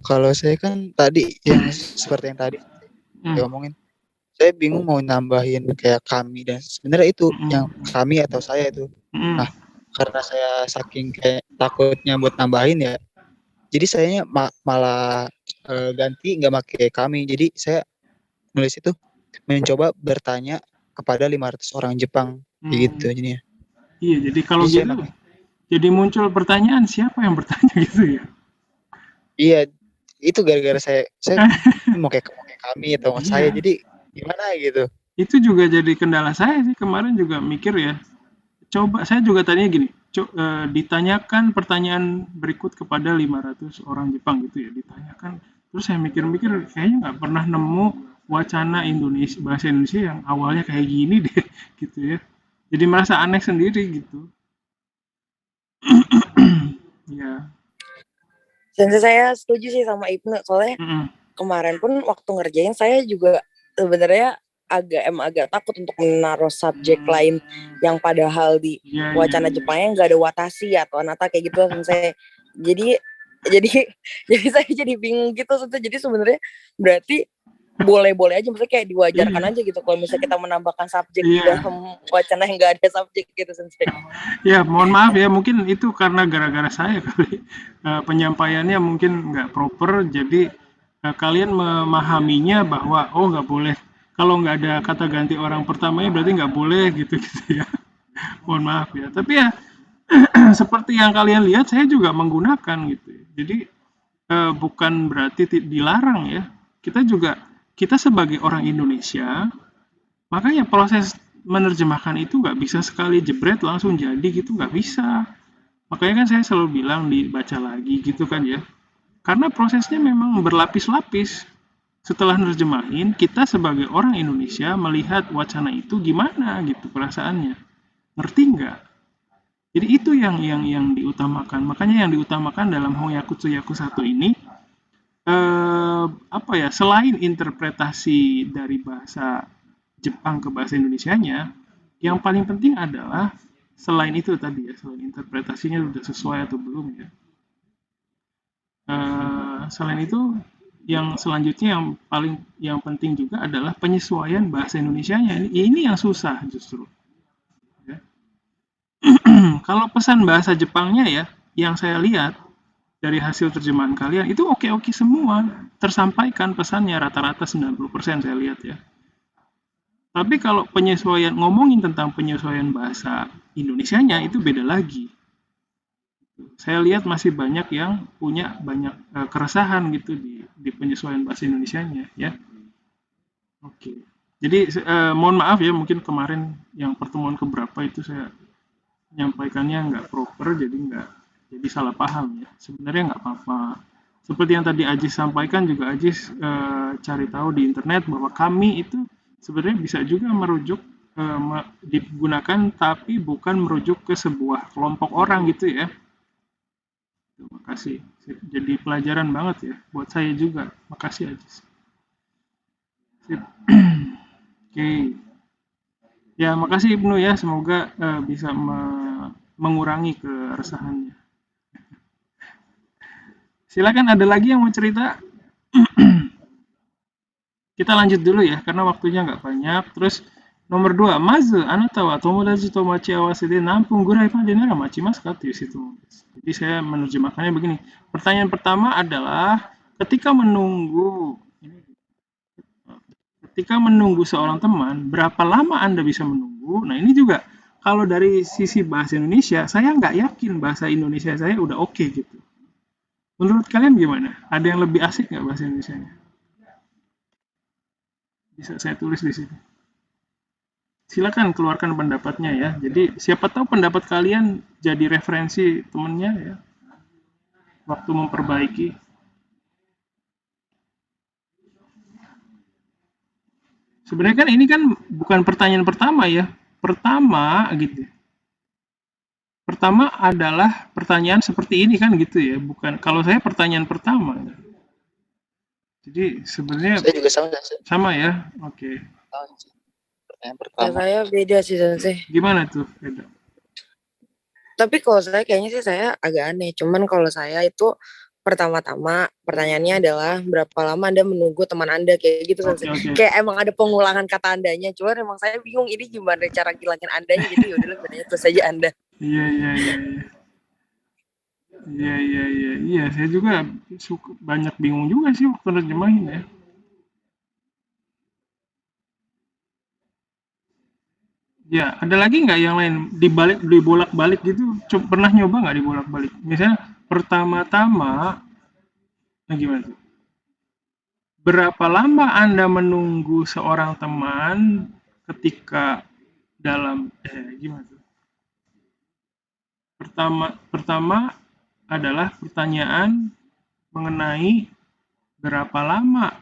Kalau saya kan tadi yang seperti yang tadi diomongin, saya bingung mau nambahin kayak kami dan sebenarnya itu yang kami atau saya itu. Nah, karena saya saking kayak takutnya buat nambahin ya, jadi sayanya malah ganti nggak pakai kami. Jadi saya nulis itu mencoba bertanya kepada 500 orang Jepang gitu jadinya. Iya, jadi kalau gitu jadi muncul pertanyaan siapa yang bertanya gitu ya? Iya, itu gara-gara saya mau kayak kami atau saya, jadi gimana gitu. Itu juga jadi kendala saya sih, kemarin juga mikir ya. Coba saya juga tanya gini, ditanyakan pertanyaan berikut kepada 500 orang Jepang gitu ya, ditanyakan. Terus saya mikir-mikir kayaknya nggak pernah nemu wacana Indonesia, bahasa Indonesia yang awalnya kayak gini deh gitu ya. Jadi merasa aneh sendiri gitu. Ya. Sensei saya setuju sih sama Ibnu, soalnya kemarin pun waktu ngerjain saya juga sebenarnya agak takut untuk menaruh subjek lain yang padahal di wacana Jepangnya nggak ada watashi atau anata kayak gitu Sensei. Jadi saya jadi bingung gitu Sensei. Jadi sebenarnya berarti boleh-boleh aja, maksudnya kayak diwajarkan aja gitu kalau misalnya kita menambahkan subjek di dalam wacana yang nggak ada subjek gitu Sensei. Ya mohon maaf ya, mungkin itu karena gara-gara saya kali penyampaiannya mungkin nggak proper, jadi kalian memahaminya bahwa oh nggak boleh, kalau nggak ada kata ganti orang pertamanya berarti nggak boleh gitu ya. Mohon maaf ya, tapi ya seperti yang kalian lihat saya juga menggunakan gitu. Jadi bukan berarti dilarang ya. Kita sebagai orang Indonesia, makanya proses menerjemahkan itu nggak bisa sekali jebret langsung jadi gitu, nggak bisa. Makanya kan saya selalu bilang dibaca lagi gitu kan ya. Karena prosesnya memang berlapis-lapis. Setelah nerjemahin, kita sebagai orang Indonesia melihat wacana itu gimana gitu perasaannya. Ngerti nggak? Jadi itu yang diutamakan. Makanya yang diutamakan dalam Hongyaku Tsuyaku 1 ini selain interpretasi dari bahasa Jepang ke bahasa Indonesianya, yang paling penting adalah selain itu tadi ya, selain interpretasinya sudah sesuai atau belum ya. Selain itu, yang selanjutnya yang penting juga adalah penyesuaian bahasa Indonesianya. Ini yang susah justru. Ya. Kalau pesan bahasa Jepangnya ya, yang saya lihat dari hasil terjemahan kalian itu oke-oke semua, tersampaikan pesannya rata-rata 90% saya lihat ya. Tapi kalau ngomongin tentang penyesuaian bahasa Indonesianya itu beda lagi. Saya lihat masih banyak yang punya banyak keresahan gitu di penyesuaian bahasa Indonesianya ya. Oke. Jadi mohon maaf ya, mungkin kemarin yang pertemuan keberapa itu saya menyampaikannya nggak proper, jadi salah paham ya. Sebenarnya nggak apa-apa. Seperti yang tadi Ajis sampaikan juga, Ajis cari tahu di internet bahwa kami itu sebenarnya bisa juga merujuk digunakan, tapi bukan merujuk ke sebuah kelompok orang gitu ya. Terima kasih. Jadi pelajaran banget ya buat saya juga. Makasih Ajis. Sip. Oke. Ya, makasih Ibnu ya. Semoga bisa mengurangi keresahannya. Silakan, ada lagi yang mau cerita? Kita lanjut dulu ya, karena waktunya nggak banyak. Terus nomor 2, mazu anata wa tomodachi to machi awase de nampung gurai ma denara machimasu ka to situ. Jadi saya menerjemahkannya begini. Pertanyaan pertama adalah ketika menunggu seorang teman, berapa lama Anda bisa menunggu? Nah, ini juga kalau dari sisi bahasa Indonesia, saya nggak yakin bahasa Indonesia saya udah oke gitu. Menurut kalian gimana? Ada yang lebih asik nggak bahasa Indonesianya? Bisa saya tulis di sini. Silakan keluarkan pendapatnya ya. Jadi siapa tahu pendapat kalian jadi referensi temennya ya, waktu memperbaiki. Sebenarnya kan ini kan bukan pertanyaan pertama ya. Pertama gitu. Pertama adalah pertanyaan seperti ini kan gitu ya. Bukan, kalau saya pertanyaan pertama. Jadi sebenarnya Saya juga sama ya. Oke. Pertanyaan pertama. Saya beda sih Sensei. Gimana tuh beda? Tapi kalau saya kayaknya sih saya agak aneh. Cuman kalau saya itu pertama-tama pertanyaannya adalah berapa lama Anda menunggu teman Anda kayak gitu Sensei. Kayak emang ada pengulangan kata Andanya. Cuman emang saya bingung ini gimana cara ngilangin Andanya. Jadi yaudah bedanya terus saja Anda. Iya, saya juga banyak bingung juga sih waktu nerjemahin ya. Ya, ada lagi nggak yang lain dibolak-balik gitu? Pernah nyoba nggak dibolak-balik? Misalnya pertama-tama, nah gimana tuh? Berapa lama Anda menunggu seorang teman ketika dalam gimana tuh? Pertama adalah pertanyaan mengenai berapa lama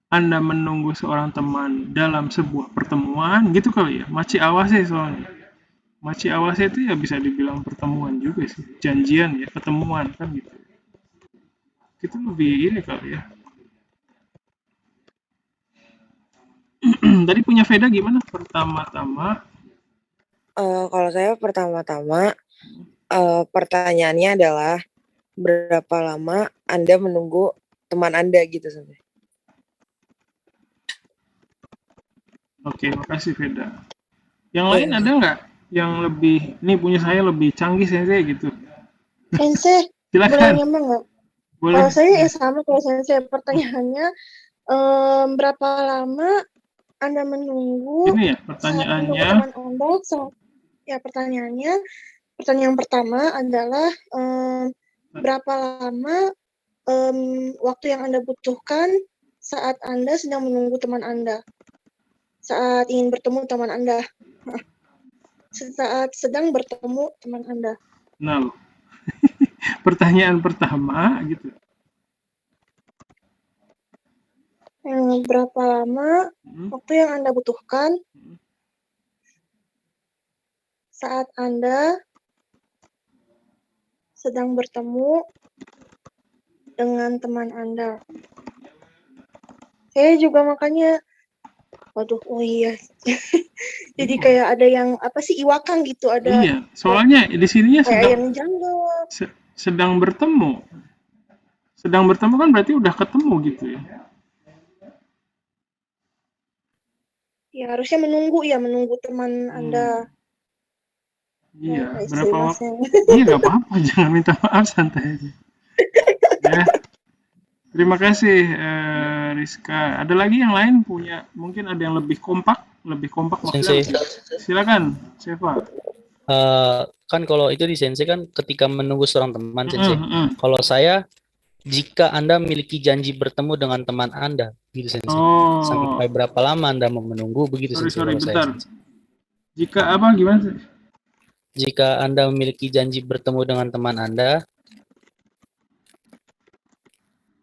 Anda menunggu seorang teman dalam sebuah pertemuan gitu kali ya. Machi awase soalnya. Machi awase itu ya bisa dibilang pertemuan juga sih. Janjian ya, ketemuan kan gitu. Itu lebih ini kali ya. Tadi punya Veda gimana? Pertama-tama. Kalau saya pertama-tama pertanyaannya adalah berapa lama Anda menunggu teman Anda gitu sampai. Oke, makasih Veda. Yang lain ada nggak yang lebih, ini punya saya lebih canggih Sensei gitu? Sensei, silakan. Boleh nyambung nggak? Boleh. Kalau saya ya sama kalau Sensei, pertanyaannya berapa lama Anda menunggu ini ya pertanyaannya teman Anda? Pertanyaan pertama adalah berapa lama waktu yang Anda butuhkan saat Anda sedang menunggu teman Anda, saat ingin bertemu teman Anda, saat sedang bertemu teman Anda. Nah, pertanyaan pertama gitu. Berapa lama waktu yang Anda butuhkan saat Anda sedang bertemu dengan teman Anda. Saya juga makanya, waduh, oh iya. Jadi kayak ada yang apa sih iwakan gitu, ada. Iya, soalnya di sininya sedang bertemu. Sedang bertemu kan berarti udah ketemu gitu ya. Ya harusnya menunggu teman Anda. Iya, berapa waktu? Iya, nggak apa-apa, jangan minta maaf, santai aja. Ya. Terima kasih Rizka. Ada lagi yang lain punya, mungkin ada yang lebih kompak maksudnya. Silakan, Seva. kan kalau itu di Sensei kan ketika menunggu seorang teman Sensei. Kalau saya jika Anda memiliki janji bertemu dengan teman Anda, gitu Sensei. Sampai berapa lama Anda mau menunggu, begitu Sensei. Sorry, kalau bentar. saya, Sensei. Jika apa, gimana sih? Jika Anda memiliki janji bertemu dengan teman Anda,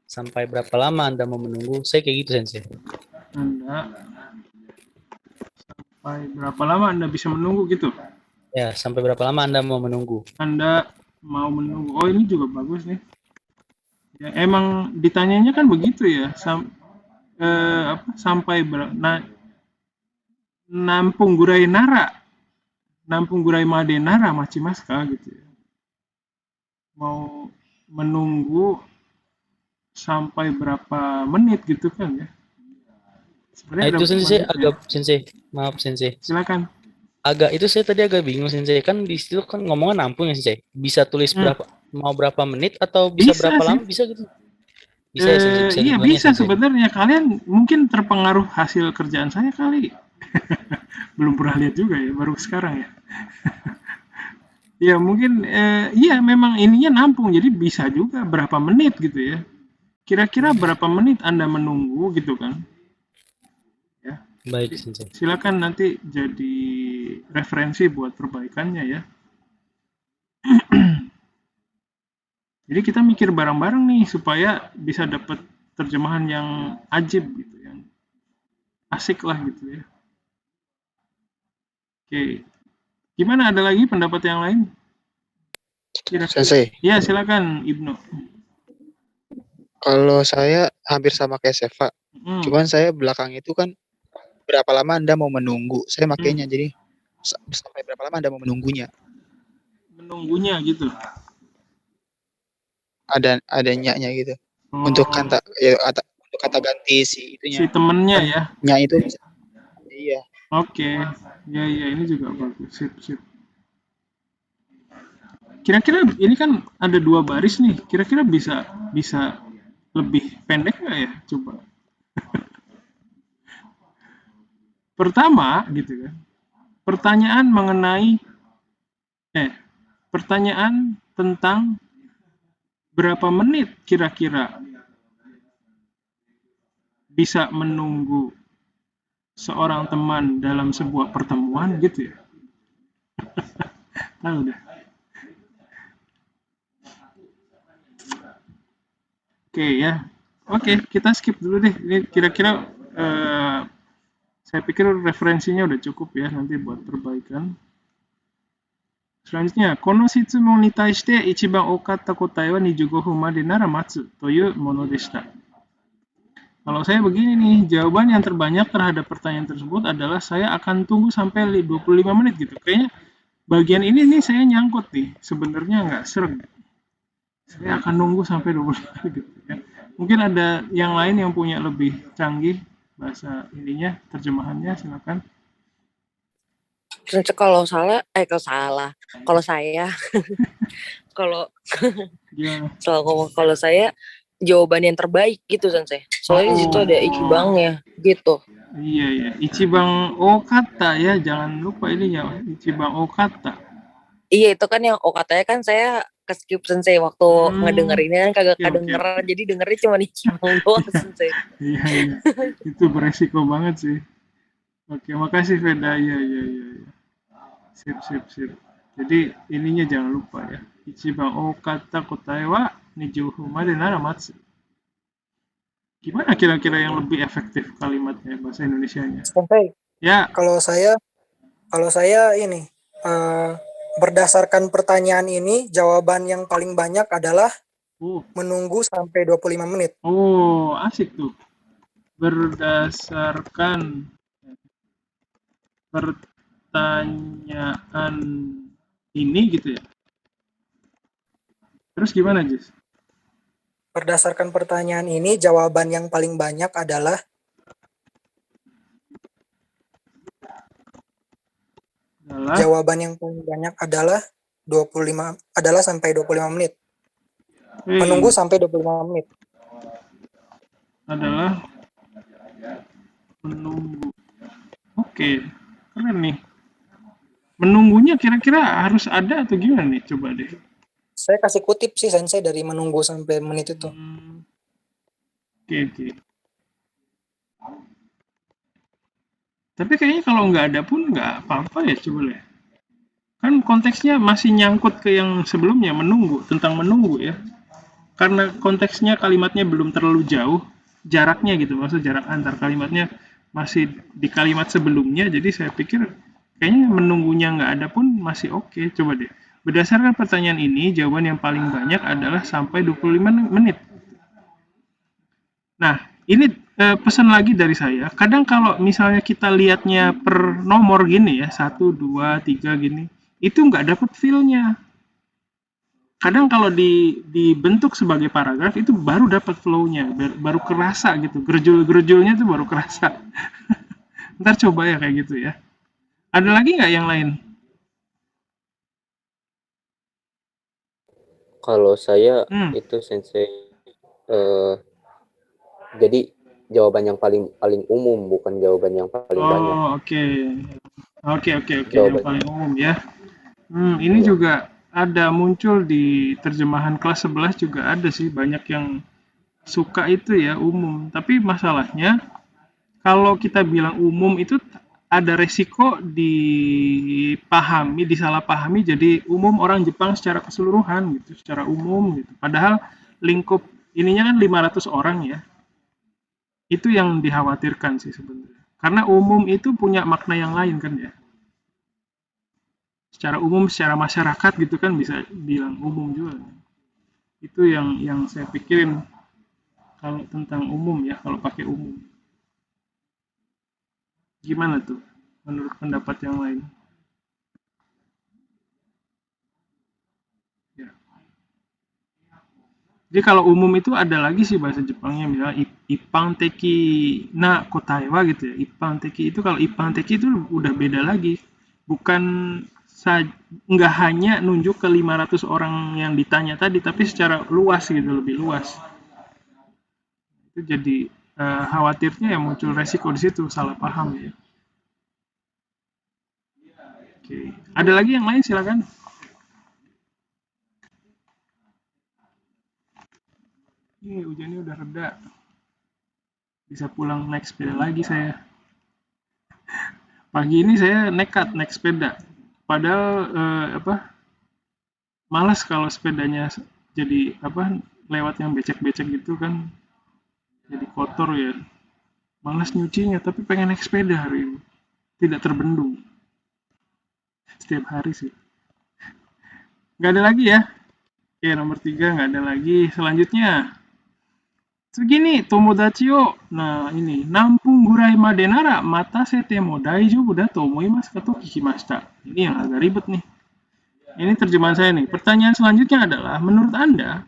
sampai berapa lama Anda mau menunggu? Saya kayak gitu Sensei. Sampai berapa lama Anda bisa menunggu gitu? Ya, sampai berapa lama Anda mau menunggu? Anda mau menunggu. Oh, ini juga bagus nih. Ya, emang ditanyanya kan begitu ya. Sampai nampung gurai nara. Nampung gurai made nara machimaska gitu ya. Mau menunggu sampai berapa menit gitu kan ya. Sebenarnya itu Sensei ya. Sensei, maaf Sensei. Silakan. Itu saya tadi agak bingung Sensei. Kan di situ kan ngomongnya nampung ya Sensei. Bisa tulis berapa menit atau bisa berapa lama, bisa gitu. Bisa ya Sensei, bisa iya dua-duanya, bisa Sensei. sebenarnya. Kalian mungkin terpengaruh hasil kerjaan saya kali. Belum pernah lihat juga ya, baru sekarang ya. Ya mungkin iya memang ininya nampung, jadi bisa juga berapa menit gitu ya. Kira-kira berapa menit Anda menunggu gitu kan? Ya. Baik Sensei. Silakan nanti jadi referensi buat perbaikannya ya. Jadi kita mikir bareng-bareng nih supaya bisa dapat terjemahan yang ajib gitu, yang asik lah gitu ya. Oke, gimana, ada lagi pendapat yang lain? Sensei. Ya silakan Ibnu. Kalau saya hampir sama kayak Seva, cuman saya belakang itu kan berapa lama Anda mau menunggu, saya makainya jadi sampai berapa lama Anda mau menunggunya. Menunggunya gitu. Ada nya gitu. Untuk kata ganti si itunya. Si temennya ya. Nya itu iya. Oke. Ya ini juga bagus. Sip. Kira-kira ini kan ada 2 baris nih. Kira-kira bisa lebih pendek nggak ya? Coba. Pertama gitu kan. Pertanyaan tentang berapa menit kira-kira bisa menunggu seorang teman dalam sebuah pertemuan gitu ya. Tahu deh. Oke, kita skip dulu deh. Ini kira-kira saya pikir referensinya udah cukup ya nanti buat perbaikan. Selanjutnya, この質問に対して一番多かった答えは25分までなら待つというものでした。Kalau saya begini nih, jawaban yang terbanyak terhadap pertanyaan tersebut adalah saya akan tunggu sampai 25 menit gitu. Kayaknya bagian ini nih saya nyangkut nih, sebenarnya nggak serg. Saya akan nunggu sampai 25 menit gitu ya. Mungkin ada yang lain yang punya lebih canggih bahasa ininya, terjemahannya, silakan. Kalau saya kalau saya jawaban yang terbaik gitu Sensei. Soalnya di situ ada ichibangnya gitu. Iya, ichibang okata ya, jangan lupa ini ya, ichibang okata. Iya, itu kan yang okatanya kan saya ke-skip Sensei waktu ngedengerinnya kan kagak kedengeran, jadi dengernya cuma ichibang doang Sensei. Iya. Itu beresiko banget sih. Oke, makasih Veda. Iya. Sip. Jadi ininya jangan lupa ya. Ichiban okata kotae wa 25 分までなら待つ. Gimana kira-kira yang lebih efektif kalimatnya bahasa Indonesianya? Sampai. Ya. Kalau saya ini berdasarkan pertanyaan ini jawaban yang paling banyak adalah menunggu sampai 25 menit. Oh, asik tuh. Berdasarkan pertanyaan ini gitu ya. Terus gimana, Jis? Berdasarkan pertanyaan ini, jawaban yang paling banyak adalah jawaban yang paling banyak adalah 25 adalah sampai 25 menit. Menunggu sampai 25 menit. Adalah menunggu. Oke, keren nih. Menunggunya waktunya kira-kira harus ada atau gimana nih? Coba deh. Saya kasih kutip sih Sensei dari menunggu sampai menit itu. Oke. Tapi kayaknya kalau nggak ada pun nggak apa-apa ya, coba deh. Kan konteksnya masih nyangkut ke yang sebelumnya, menunggu, tentang menunggu ya. Karena konteksnya kalimatnya belum terlalu jauh, jaraknya gitu, maksud jarak antar kalimatnya masih di kalimat sebelumnya, jadi saya pikir kayaknya menunggunya nggak ada pun masih oke. Coba deh. Berdasarkan pertanyaan ini, jawaban yang paling banyak adalah sampai 25 menit. Nah, ini pesan lagi dari saya. Kadang kalau misalnya kita lihatnya per nomor gini ya, 1, 2, 3 gini, itu nggak dapet feel-nya. Kadang kalau dibentuk sebagai paragraf itu baru dapat flow-nya, baru kerasa gitu. Gerjul-gerjulnya itu baru kerasa. Ntar coba ya kayak gitu ya. Ada lagi nggak yang lain? Kalau saya itu Sensei, jadi jawaban yang paling umum, bukan jawaban yang paling banyak. Oh, oke. Yang paling umum ya. Ini juga ada muncul di terjemahan kelas 11 juga ada sih, banyak yang suka itu ya umum. Tapi masalahnya kalau kita bilang umum itu ada resiko dipahami, disalahpahami jadi umum orang Jepang secara keseluruhan gitu, secara umum gitu. Padahal lingkup ininya kan 500 orang ya. Itu yang dikhawatirkan sih sebenarnya. Karena umum itu punya makna yang lain kan ya. Secara umum, secara masyarakat gitu kan bisa bilang umum juga. Itu yang saya pikirin kalau tentang umum ya, kalau pakai umum. Gimana tuh menurut pendapat yang lain? Ya. Jadi kalau umum itu ada lagi sih bahasa Jepangnya, misalnya ipang teki na kotaiwa gitu ya. Ipang teki itu, kalau ipang teki itu udah beda lagi. Bukan nggak hanya nunjuk ke 500 orang yang ditanya tadi, tapi secara luas gitu, lebih luas. Itu jadi khawatirnya ya muncul resiko di situ, salah paham ya. Oke. Ada lagi yang lain, silakan. Ini hujannya udah reda. Bisa pulang naik sepeda lagi saya. Pagi ini saya nekat naik sepeda. Padahal malas kalau sepedanya jadi lewat yang becek-becek gitu kan. Jadi kotor ya. Malas nyucinya, tapi pengen naik sepeda hari ini. Tidak terbendung. Setiap hari sih. Nggak ada lagi ya? Oke, nomor 3 nggak ada lagi. Selanjutnya. Segini, tomodachi yo. Nah, ini. Nampung gurai made nara mata sete mo daijoubu da to omoimasu ka to kikimashita. Ini yang agak ribet nih. Ini terjemahan saya nih. Pertanyaan selanjutnya adalah, menurut Anda,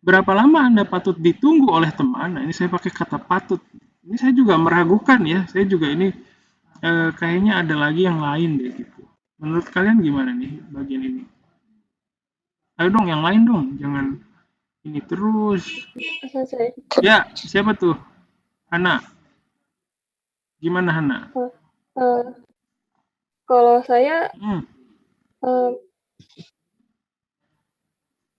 berapa lama Anda patut ditunggu oleh teman? Nah, ini saya pakai kata patut. Ini saya juga meragukan ya. Saya juga ini kayaknya ada lagi yang lain deh gitu. Menurut kalian gimana nih bagian ini? Ayo dong, yang lain dong. Jangan ini terus. Ya, siapa tuh? Hana. Gimana Hana? Kalau saya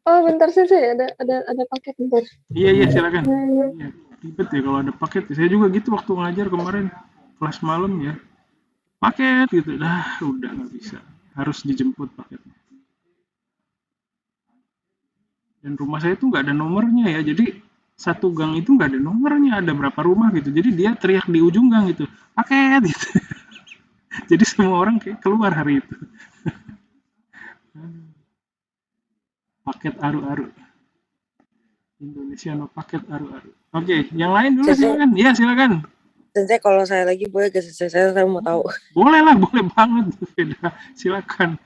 oh bentar sih, ada paket bentar. Iya silakan. Iya. Ribet ya kalau ada paket. Saya juga gitu waktu ngajar kemarin kelas malam ya. Paket gitu, udah nggak bisa. Harus dijemput paketnya. Dan rumah saya tuh nggak ada nomornya ya. Jadi satu gang itu nggak ada nomornya. Ada berapa rumah gitu. Jadi dia teriak di ujung gang gitu, paket gitu. Jadi semua orang kayak keluar hari itu. Paket aru-aru. Indonesia no paket aru-aru. Oke, yang lain dulu silakan. Iya silakan. Sensei, kalau saya lagi boleh ke saya mau tahu. Boleh lah, boleh banget. Silakan.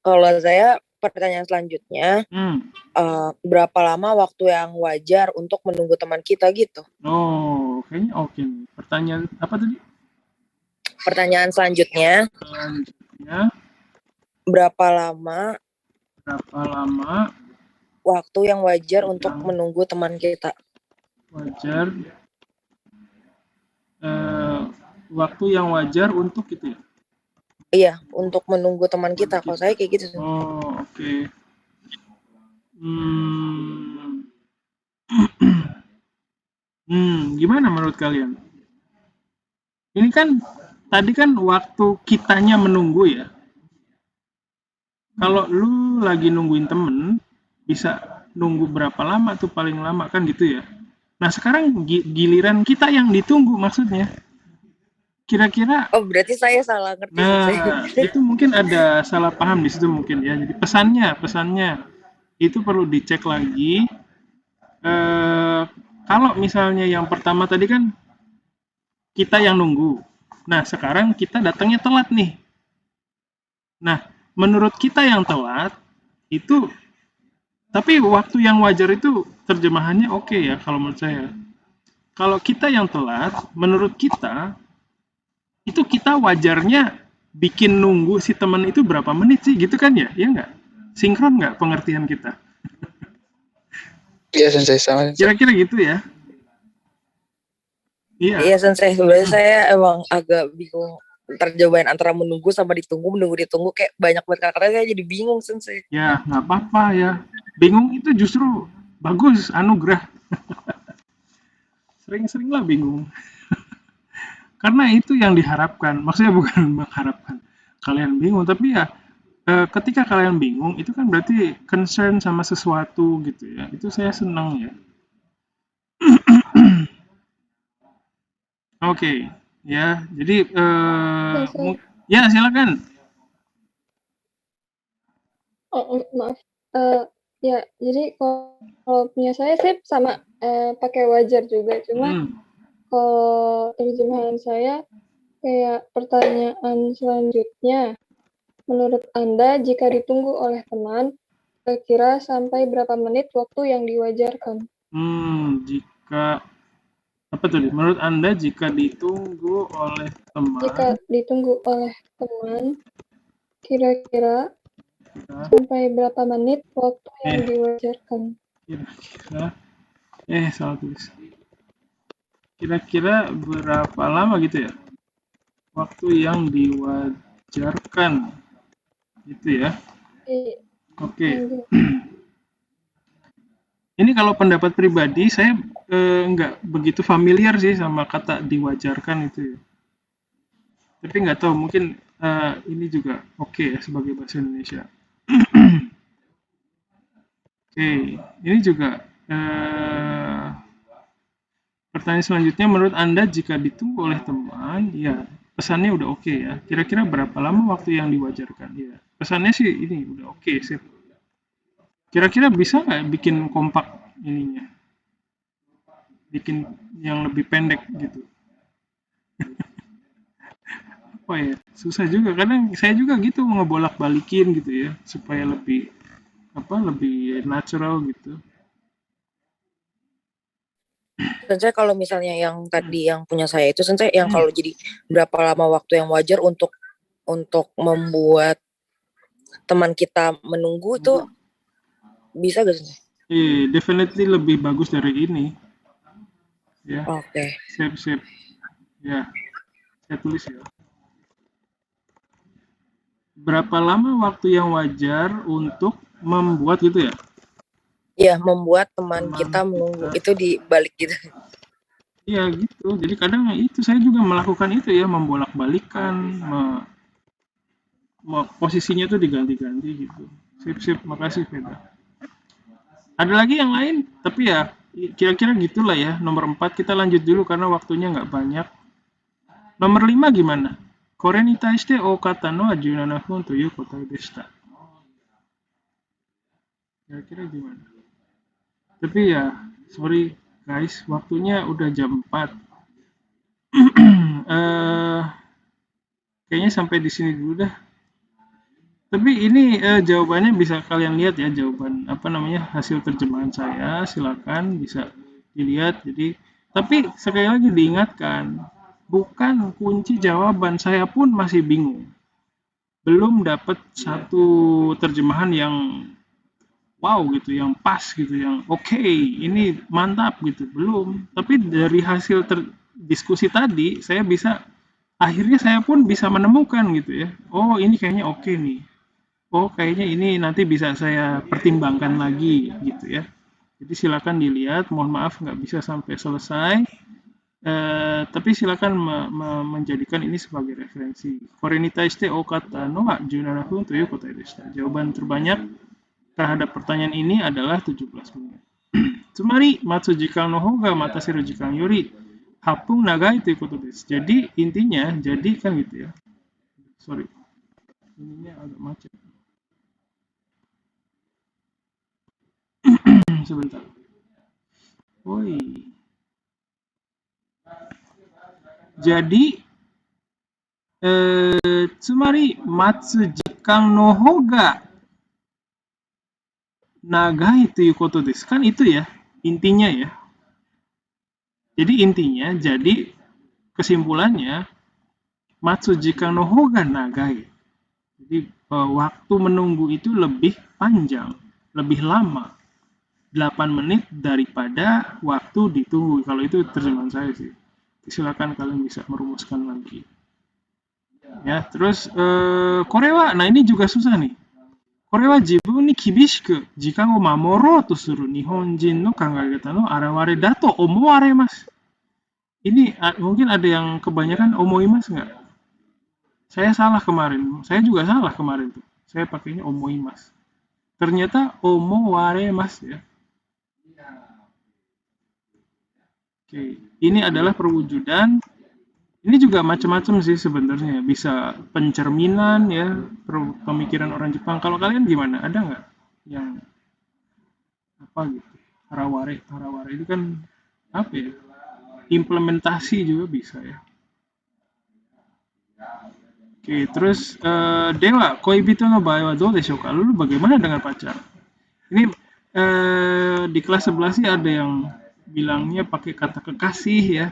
Kalau saya pertanyaan selanjutnya, berapa lama waktu yang wajar untuk menunggu teman kita gitu? Oh, kayaknya oke. Pertanyaan apa tadi? Pertanyaan selanjutnya. Berapa lama waktu yang wajar untuk menunggu teman kita? Wajar. Waktu yang wajar untuk itu ya? Iya, untuk menunggu teman kita. Kalau saya kayak gitu. Oh, oke. Gimana menurut kalian? Ini kan tadi kan waktu kitanya menunggu ya. Kalau lu lagi nungguin temen, bisa nunggu berapa lama tuh paling lama kan gitu ya. Nah sekarang giliran kita yang ditunggu maksudnya. Kira-kira. Oh berarti saya salah ngerti. Nah itu mungkin ada salah paham di situ mungkin ya. Jadi pesannya itu perlu dicek lagi. Kalau misalnya yang pertama tadi kan kita yang nunggu. Nah sekarang kita datangnya telat nih. Nah menurut kita yang telat itu, tapi waktu yang wajar itu terjemahannya oke ya kalau menurut saya. Kalau kita yang telat, menurut kita itu kita wajarnya bikin nunggu si teman itu berapa menit sih gitu kan ya? Iya nggak? Sinkron nggak pengertian kita? Iya sensei, sama sensei. Kira-kira gitu ya? Iya. Iya sensei, sebenarnya saya emang agak bingung terjemahan antara menunggu sama menunggu ditunggu kayak banyak banget kata-kata, saya jadi bingung sensei. Ya nggak apa-apa ya. Bingung itu justru bagus, anugerah. Sering-seringlah bingung. Karena itu yang diharapkan. Maksudnya bukan mengharapkan kalian bingung, tapi ya ketika kalian bingung itu kan berarti concern sama sesuatu gitu ya. Itu saya senang ya. Oke, ya. Jadi ya silakan. Oh, maaf. Ya, jadi kalau punya saya sama pakai wajar juga, cuma kalau terjemahan saya kayak pertanyaan selanjutnya, menurut Anda jika ditunggu oleh teman, kira-kira sampai berapa menit waktu yang diwajarkan? Jika apa tadi? Menurut Anda jika ditunggu oleh teman? Jika ditunggu oleh teman, kira-kira sampai berapa menit waktu yang diwajarkan? Kira-kira salah tulis. Kira-kira berapa lama gitu ya? Waktu yang diwajarkan. Gitu ya. Oke. Ini kalau pendapat pribadi saya nggak begitu familiar sih sama kata diwajarkan itu ya. Tapi nggak tahu mungkin ini juga oke ya sebagai bahasa Indonesia. Oke, ini juga pertanyaan selanjutnya, menurut Anda jika ditunggu oleh teman, ya pesannya udah oke ya. Kira-kira berapa lama waktu yang diwajarkan? Ya, pesannya sih ini udah oke sih. Kira-kira bisa nggak bikin kompak ininya? Bikin yang lebih pendek gitu. Apa ya? Susah juga. Kadang saya juga gitu ngebolak-balikin gitu ya, supaya lebih natural gitu. Sensei kalau misalnya yang tadi yang punya saya itu sensei yang kalau jadi berapa lama waktu yang wajar untuk membuat teman kita menunggu itu bisa gak sensei? Definitely lebih bagus dari ini. Ya. Oke. Sip. Ya. Saya tulis ya. Berapa lama waktu yang wajar untuk membuat gitu ya? Iya, membuat teman kita menunggu itu dibalik gitu. Iya gitu. Jadi kadang itu saya juga melakukan itu ya, membolak-balikan, posisinya tuh diganti-ganti gitu. Sip. Makasih Veda. Ada lagi yang lain? Tapi ya kira-kira gitulah ya. Nomor 4 kita lanjut dulu karena waktunya nggak banyak. Nomor 5 gimana? Kore ni taishite o kata no wa 17 分という答えでした. Kira-kira gimana? Tapi ya, sorry guys, waktunya udah jam 4. Kayaknya sampai di sini dulu dah. Tapi ini jawabannya bisa kalian lihat ya, jawaban hasil terjemahan saya, silakan bisa dilihat. Jadi, tapi sekali lagi diingatkan, bukan kunci jawaban. Saya pun masih bingung. Belum dapat satu terjemahan yang wow gitu, yang pas gitu, yang oke, ini mantap gitu, belum. Tapi dari hasil diskusi tadi, saya bisa akhirnya saya pun bisa menemukan gitu ya. Oh, ini kayaknya oke nih. Oh, kayaknya ini nanti bisa saya pertimbangkan lagi gitu ya. Jadi silakan dilihat, mohon maaf nggak bisa sampai selesai. Tapi silakan menjadikan ini sebagai referensi. Kore ni taishite okata no wa 17 分 toいう答えでした. Jawaban terbanyak terhadap pertanyaan ini adalah 17 menit. つまり、待つ時間の方が待たせる時間より8分長いということです. Jadi intinya, jadi kan gitu ya. Sorry, ininya agak macet. Sebentar. Woi. Jadi, つまり待つ時間の方が長いということです. Kan itu ya, intinya ya. Jadi intinya, jadi kesimpulannya, matsu jikan no hoga nagai. Jadi waktu menunggu itu lebih panjang, lebih lama. 8 menit daripada waktu ditunggu. Kalau itu terjemahan saya sih. Silakan kalian bisa merumuskan lagi. Ya, terus Korea, nah ini juga susah nih. Korea wa jibun ni kibishiku jikan o mamorou to suru Nihonjin no kangaegata no araware da to omowaremasu. Ini mungkin ada yang kebanyakan omoimasu nggak? Saya salah kemarin. Saya juga salah kemarin tuh. Saya pakainya omoimasu. Ternyata omowaremasu ya. Oke, ini adalah perwujudan. Ini juga macam-macam sih sebenarnya. Bisa pencerminan ya, pemikiran orang Jepang. Kalau kalian gimana? Ada nggak yang apa gitu? Haraware itu kan apa ya? Implementasi juga bisa ya. Oke, terus Dewa, koibito no bae wa dou deshou ka? Lalu bagaimana dengan pacar? Ini di kelas 11 sih ada yang bilangnya pakai kata kekasih ya.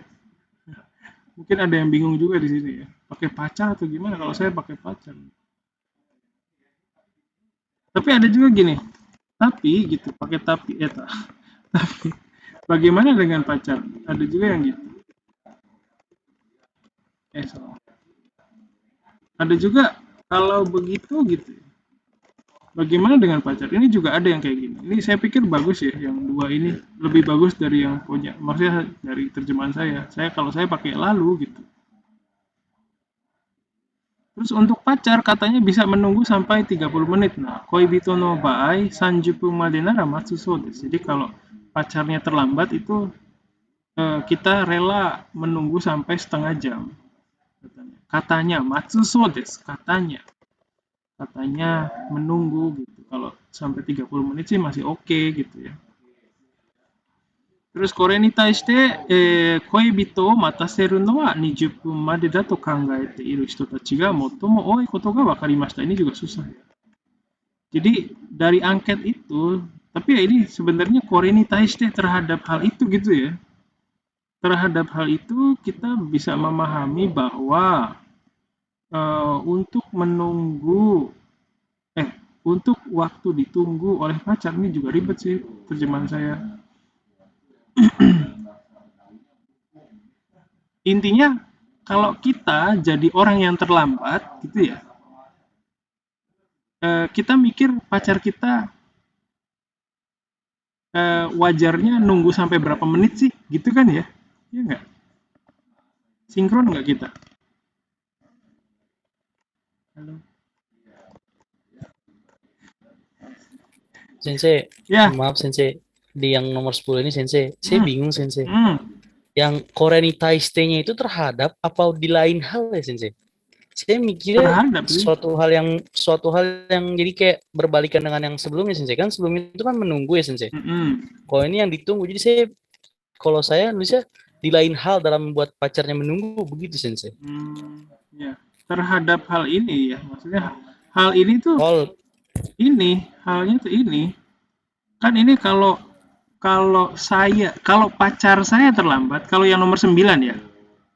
Mungkin ada yang bingung juga di sini ya. Pakai pacar atau gimana? Kalau saya pakai pacar. Tapi ada juga gini. Tapi gitu, pakai tapi tapi bagaimana dengan pacar? Ada juga yang gitu. Salah. Ada juga kalau begitu gitu. Bagaimana dengan pacar? Ini juga ada yang kayak gini. Ini saya pikir bagus ya, yang dua ini lebih bagus dari yang punya. Maksudnya dari terjemahan saya. Kalau saya pakai lalu gitu. Terus untuk pacar katanya bisa menunggu sampai 30 menit. Nah, koibito no baai 30 made nara matsu sou desu. Jadi kalau pacarnya terlambat itu kita rela menunggu sampai setengah jam. Katanya matsu sou desu, katanya menunggu gitu. Kalau sampai 30 menit sih masih oke gitu ya. Terus Korea ni taishite koibito o mataseru no wa 20 分までだと考えている人たちが最も多いことが分かりました. Ini juga susah ya. Jadi dari angket itu, tapi ya ini sebenarnya Korea ni taishite terhadap hal itu gitu ya. Terhadap hal itu kita bisa memahami bahwa untuk menunggu untuk waktu ditunggu oleh pacar ini juga ribet sih terjemahan saya. Intinya kalau kita jadi orang yang terlambat gitu ya, kita mikir pacar kita wajarnya nunggu sampai berapa menit sih, gitu kan ya? Iya nggak? Sinkron nggak kita? Halo. Sensei, ya. Maaf Sensei, di yang nomor 10 ini Sensei, saya bingung Sensei. Yang Korea ni taishite-nya itu terhadap apa di lain hal ya Sensei? Saya mikirnya suatu hal yang jadi kayak berbalikan dengan yang sebelumnya Sensei. Kan sebelumnya itu kan menunggu ya Sensei. Kalau ini yang ditunggu, jadi kalau saya nulisnya di lain hal dalam membuat pacarnya menunggu, begitu Sensei. Ya, terhadap hal ini ya, maksudnya hal ini tuh halnya tuh ini kan ini kalau pacar saya terlambat, kalau yang nomor 9 ya,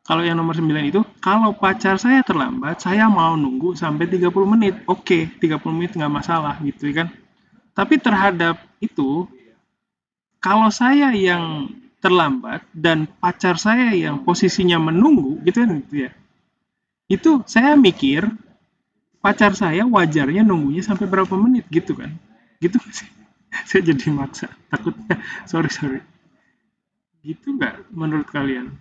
kalau yang nomor 9 itu kalau pacar saya terlambat, saya mau nunggu sampai 30 menit, oke, 30 menit nggak masalah gitu kan. Tapi terhadap itu, kalau saya yang terlambat dan pacar saya yang posisinya menunggu gitu kan gitu ya, Itu saya mikir pacar saya wajarnya nunggunya sampai berapa menit gitu kan. Gitu nggak sih? Saya jadi maksa. Takutnya, sorry. Gitu nggak menurut kalian?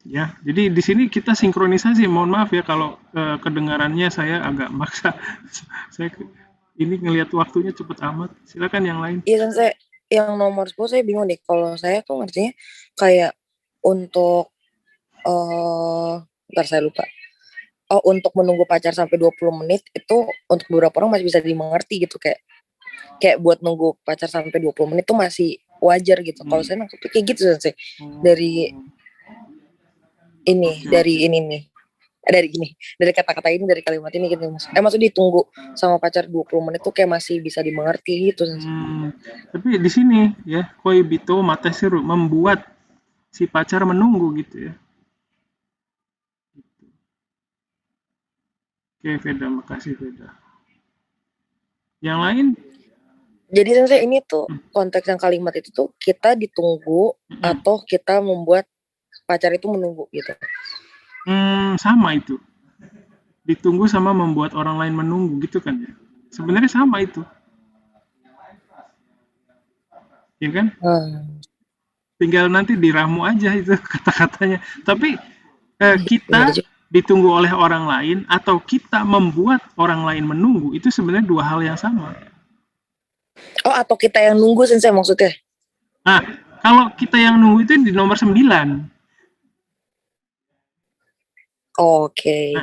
Ya, jadi di sini kita sinkronisasi. Mohon maaf ya kalau kedengarannya saya agak maksa. Saya ini ngelihat waktunya cepet amat. Silakan yang lain. Iya kan saya yang nomor 10 saya bingung deh. Kalau saya tuh ngertinya kayak untuk ntar saya lupa. Oh, untuk menunggu pacar sampai 20 menit itu untuk beberapa orang masih bisa dimengerti gitu, kayak buat nunggu pacar sampai 20 menit tuh masih wajar gitu. Kalau saya nangkep kayak gitu sih. Dari ini, dari ini nih. Dari kata-kata ini, dari kalimat ini gitu Mas. Maksudnya ditunggu sama pacar 20 menit tuh kayak masih bisa dimengerti gitu. Tapi di sini ya, koibito matasiru, membuat si pacar menunggu gitu ya. Oke, Veda, makasih Veda. Yang lain? Jadi Sensei ini tuh konteks yang kalimat itu tuh kita ditunggu atau kita membuat pacar itu menunggu gitu. Sama itu. Ditunggu sama membuat orang lain menunggu gitu kan ya. Sebenarnya sama itu. Ya kan? Tinggal nanti diramu aja itu kata-katanya. Tapi kita ditunggu oleh orang lain atau kita membuat orang lain menunggu itu sebenarnya dua hal yang sama. Oh, atau kita yang nunggu Sensei maksudnya? Nah, kalau kita yang nunggu itu di nomor 9. Oke.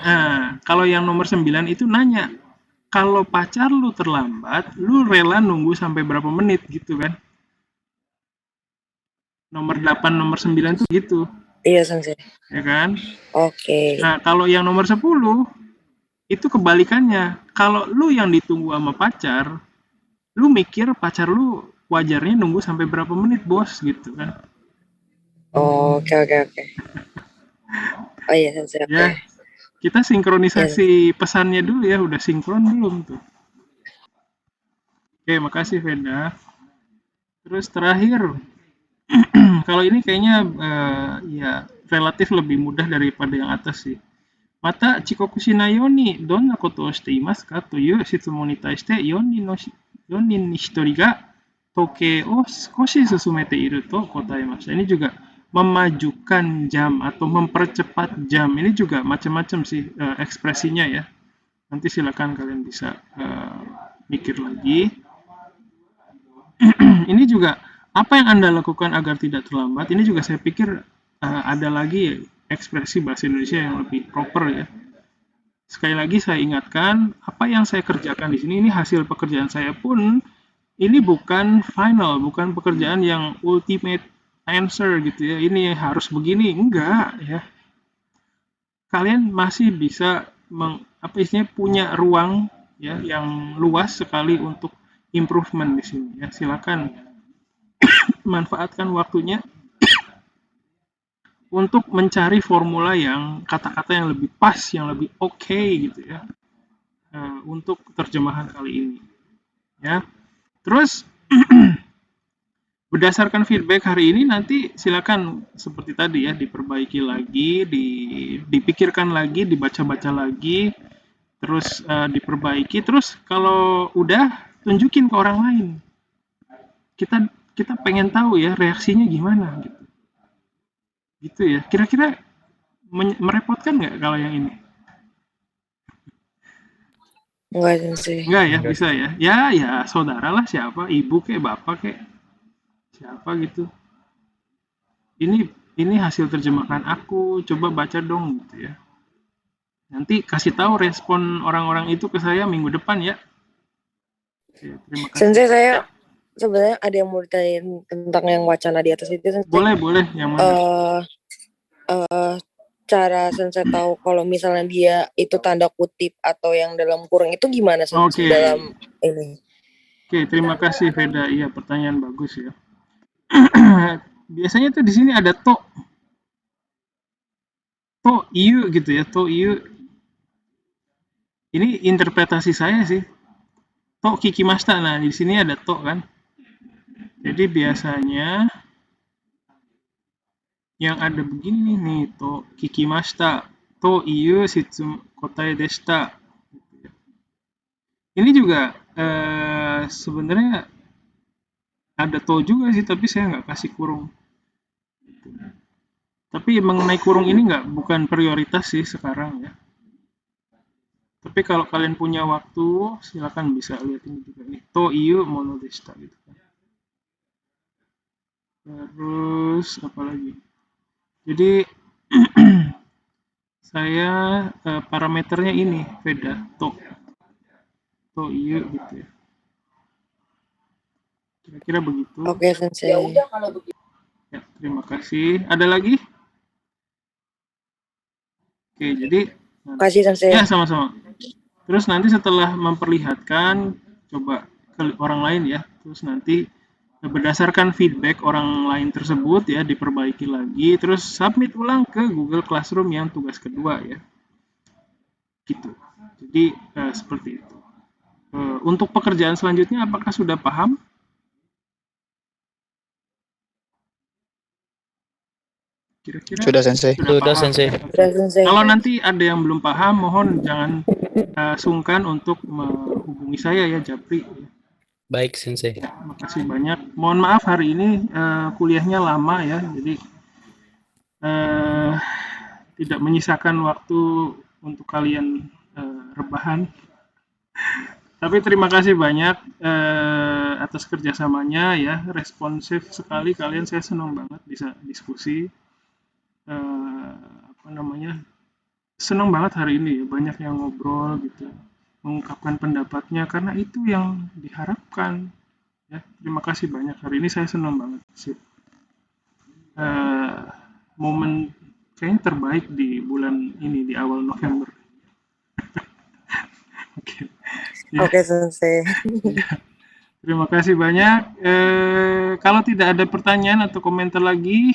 Kalau yang nomor 9 itu nanya, kalau pacar lu terlambat, lu rela nunggu sampai berapa menit gitu kan? Nomor 8, nomor 9 tuh gitu. Iya, Sensei. Ya kan? Oke. Nah, kalau yang nomor 10 itu kebalikannya. Kalau lu yang ditunggu sama pacar, lu mikir pacar lu wajarnya nunggu sampai berapa menit, Bos, gitu kan? Oke. Oh iya, Sensei. Ya. Kita sinkronisasi pesannya dulu ya, udah sinkron belum tuh? Oke, makasih Veda. Terus terakhir, kalau ini kayaknya ya relatif lebih mudah daripada yang atas sih. Mata chikoku shinai ni donna koto o shite imasu ka toいう質問に対して4人に1人が時計を少し進めていると答えました。Ini juga memajukan jam atau mempercepat jam. Ini juga macam-macam sih ekspresinya ya. Nanti silakan kalian bisa mikir lagi. Ini juga apa yang Anda lakukan agar tidak terlambat? Ini juga saya pikir ada lagi ekspresi bahasa Indonesia yang lebih proper ya. Sekali lagi saya ingatkan, apa yang saya kerjakan di sini ini hasil pekerjaan saya pun ini bukan final, bukan pekerjaan yang ultimate answer gitu ya. Ini harus begini, enggak ya. Kalian masih bisa punya ruang ya yang luas sekali untuk improvement di sini ya. Silakan manfaatkan waktunya untuk mencari formula yang kata-kata yang lebih pas, yang lebih oke gitu ya untuk terjemahan kali ini ya. Terus berdasarkan feedback hari ini nanti silakan seperti tadi ya diperbaiki lagi, dipikirkan lagi, dibaca-baca lagi, terus diperbaiki, terus kalau udah tunjukin ke orang lain. Kita pengen tahu ya reaksinya gimana gitu. Gitu ya. Kira-kira merepotkan nggak kalau yang ini? Enggak sih. Enggak ya, bisa ya. Ya saudara lah siapa, ibu kek, bapak kek. Siapa gitu. Ini hasil terjemahan aku, coba baca dong gitu ya. Nanti kasih tahu respon orang-orang itu ke saya minggu depan ya. Oke, terima kasih. Sensei, saya sebenarnya ada yang mau ditanyain tentang yang wacana di atas itu. Sensei. Boleh, yang mana? Cara Sensei tahu kalau misalnya dia itu tanda kutip atau yang dalam kurung itu gimana Sensei dalam ini? Oke, terima kasih Veda. Iya, pertanyaan bagus ya. Biasanya tuh di sini ada to iu gitu ya, to iu. Ini interpretasi saya sih. To kikimashita. Nah, di sini ada to kan. Jadi biasanya yang ada begini nih, to kikimashita, to iu kotae deshita. Ini juga sebenarnya ada to juga sih, tapi saya nggak kasih kurung. Tapi mengenai kurung ini bukan prioritas sih sekarang ya. Tapi kalau kalian punya waktu, silakan bisa lihat ini juga nih. To iu mono deshita gitu kan. Terus apa lagi? Jadi saya parameternya ini beda to iu gitu ya. Kira-kira begitu. Oke, Sensei. Ya, terima kasih. Ada lagi? Oke, jadi Kasih Sensei. ya sama-sama. Terus nanti setelah memperlihatkan, coba ke orang lain ya. Terus nanti berdasarkan feedback orang lain tersebut ya diperbaiki lagi. Terus submit ulang ke Google Classroom yang tugas kedua ya. Gitu. Jadi seperti itu. Untuk pekerjaan selanjutnya apakah sudah paham? Kira-kira Sudah Sensei. Sudah Sensei. Kalau nanti ada yang belum paham, mohon jangan sungkan untuk menghubungi saya ya, Japri. Baik Sensei. Terima kasih banyak. Mohon maaf hari ini kuliahnya lama ya, jadi tidak menyisakan waktu untuk kalian rebahan. Tapi terima kasih banyak atas kerjasamanya ya, responsif sekali kalian, saya senang banget bisa diskusi. Senang banget hari ini ya, banyak yang ngobrol gitu, mengungkapkan pendapatnya, karena itu yang diharapkan ya. Terima kasih banyak, hari ini saya senang banget sih. Momen kayaknya terbaik di bulan ini, di awal November. Oke. Ya. Oke, Sensei. Terima kasih banyak. Kalau tidak ada pertanyaan atau komentar lagi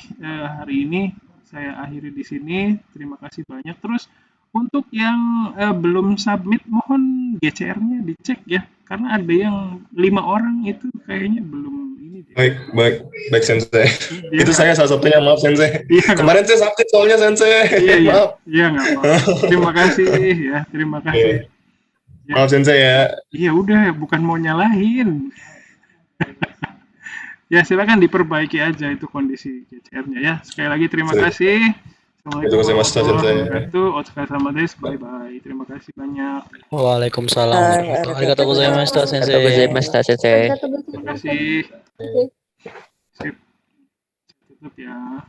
hari ini, saya akhiri di sini. Terima kasih banyak. Terus untuk yang belum submit, mohon GCR-nya dicek ya, karena ada yang 5 orang itu kayaknya belum ini deh. Baik Sensei. Ya, itu saya salah satunya, maaf Sensei. Ya, kemarin saya sakit soalnya Sensei. Iya, nggak apa-apa. Terima kasih ya, terima kasih. Ya. Maaf Sensei ya. Iya udah, bukan mau nyalahin. Ya silakan diperbaiki aja itu kondisi GCR-nya ya. Sekali lagi terima kasih. Assalamualaikum warahmatullahi wabarakatuh. Otsukaresama desu. Bye bye. Terima kasih banyak. Waalaikumsalam. Arigatou gozaimashita Sensei. Terima kasih. Terima kasih. Sip. Tutup ya.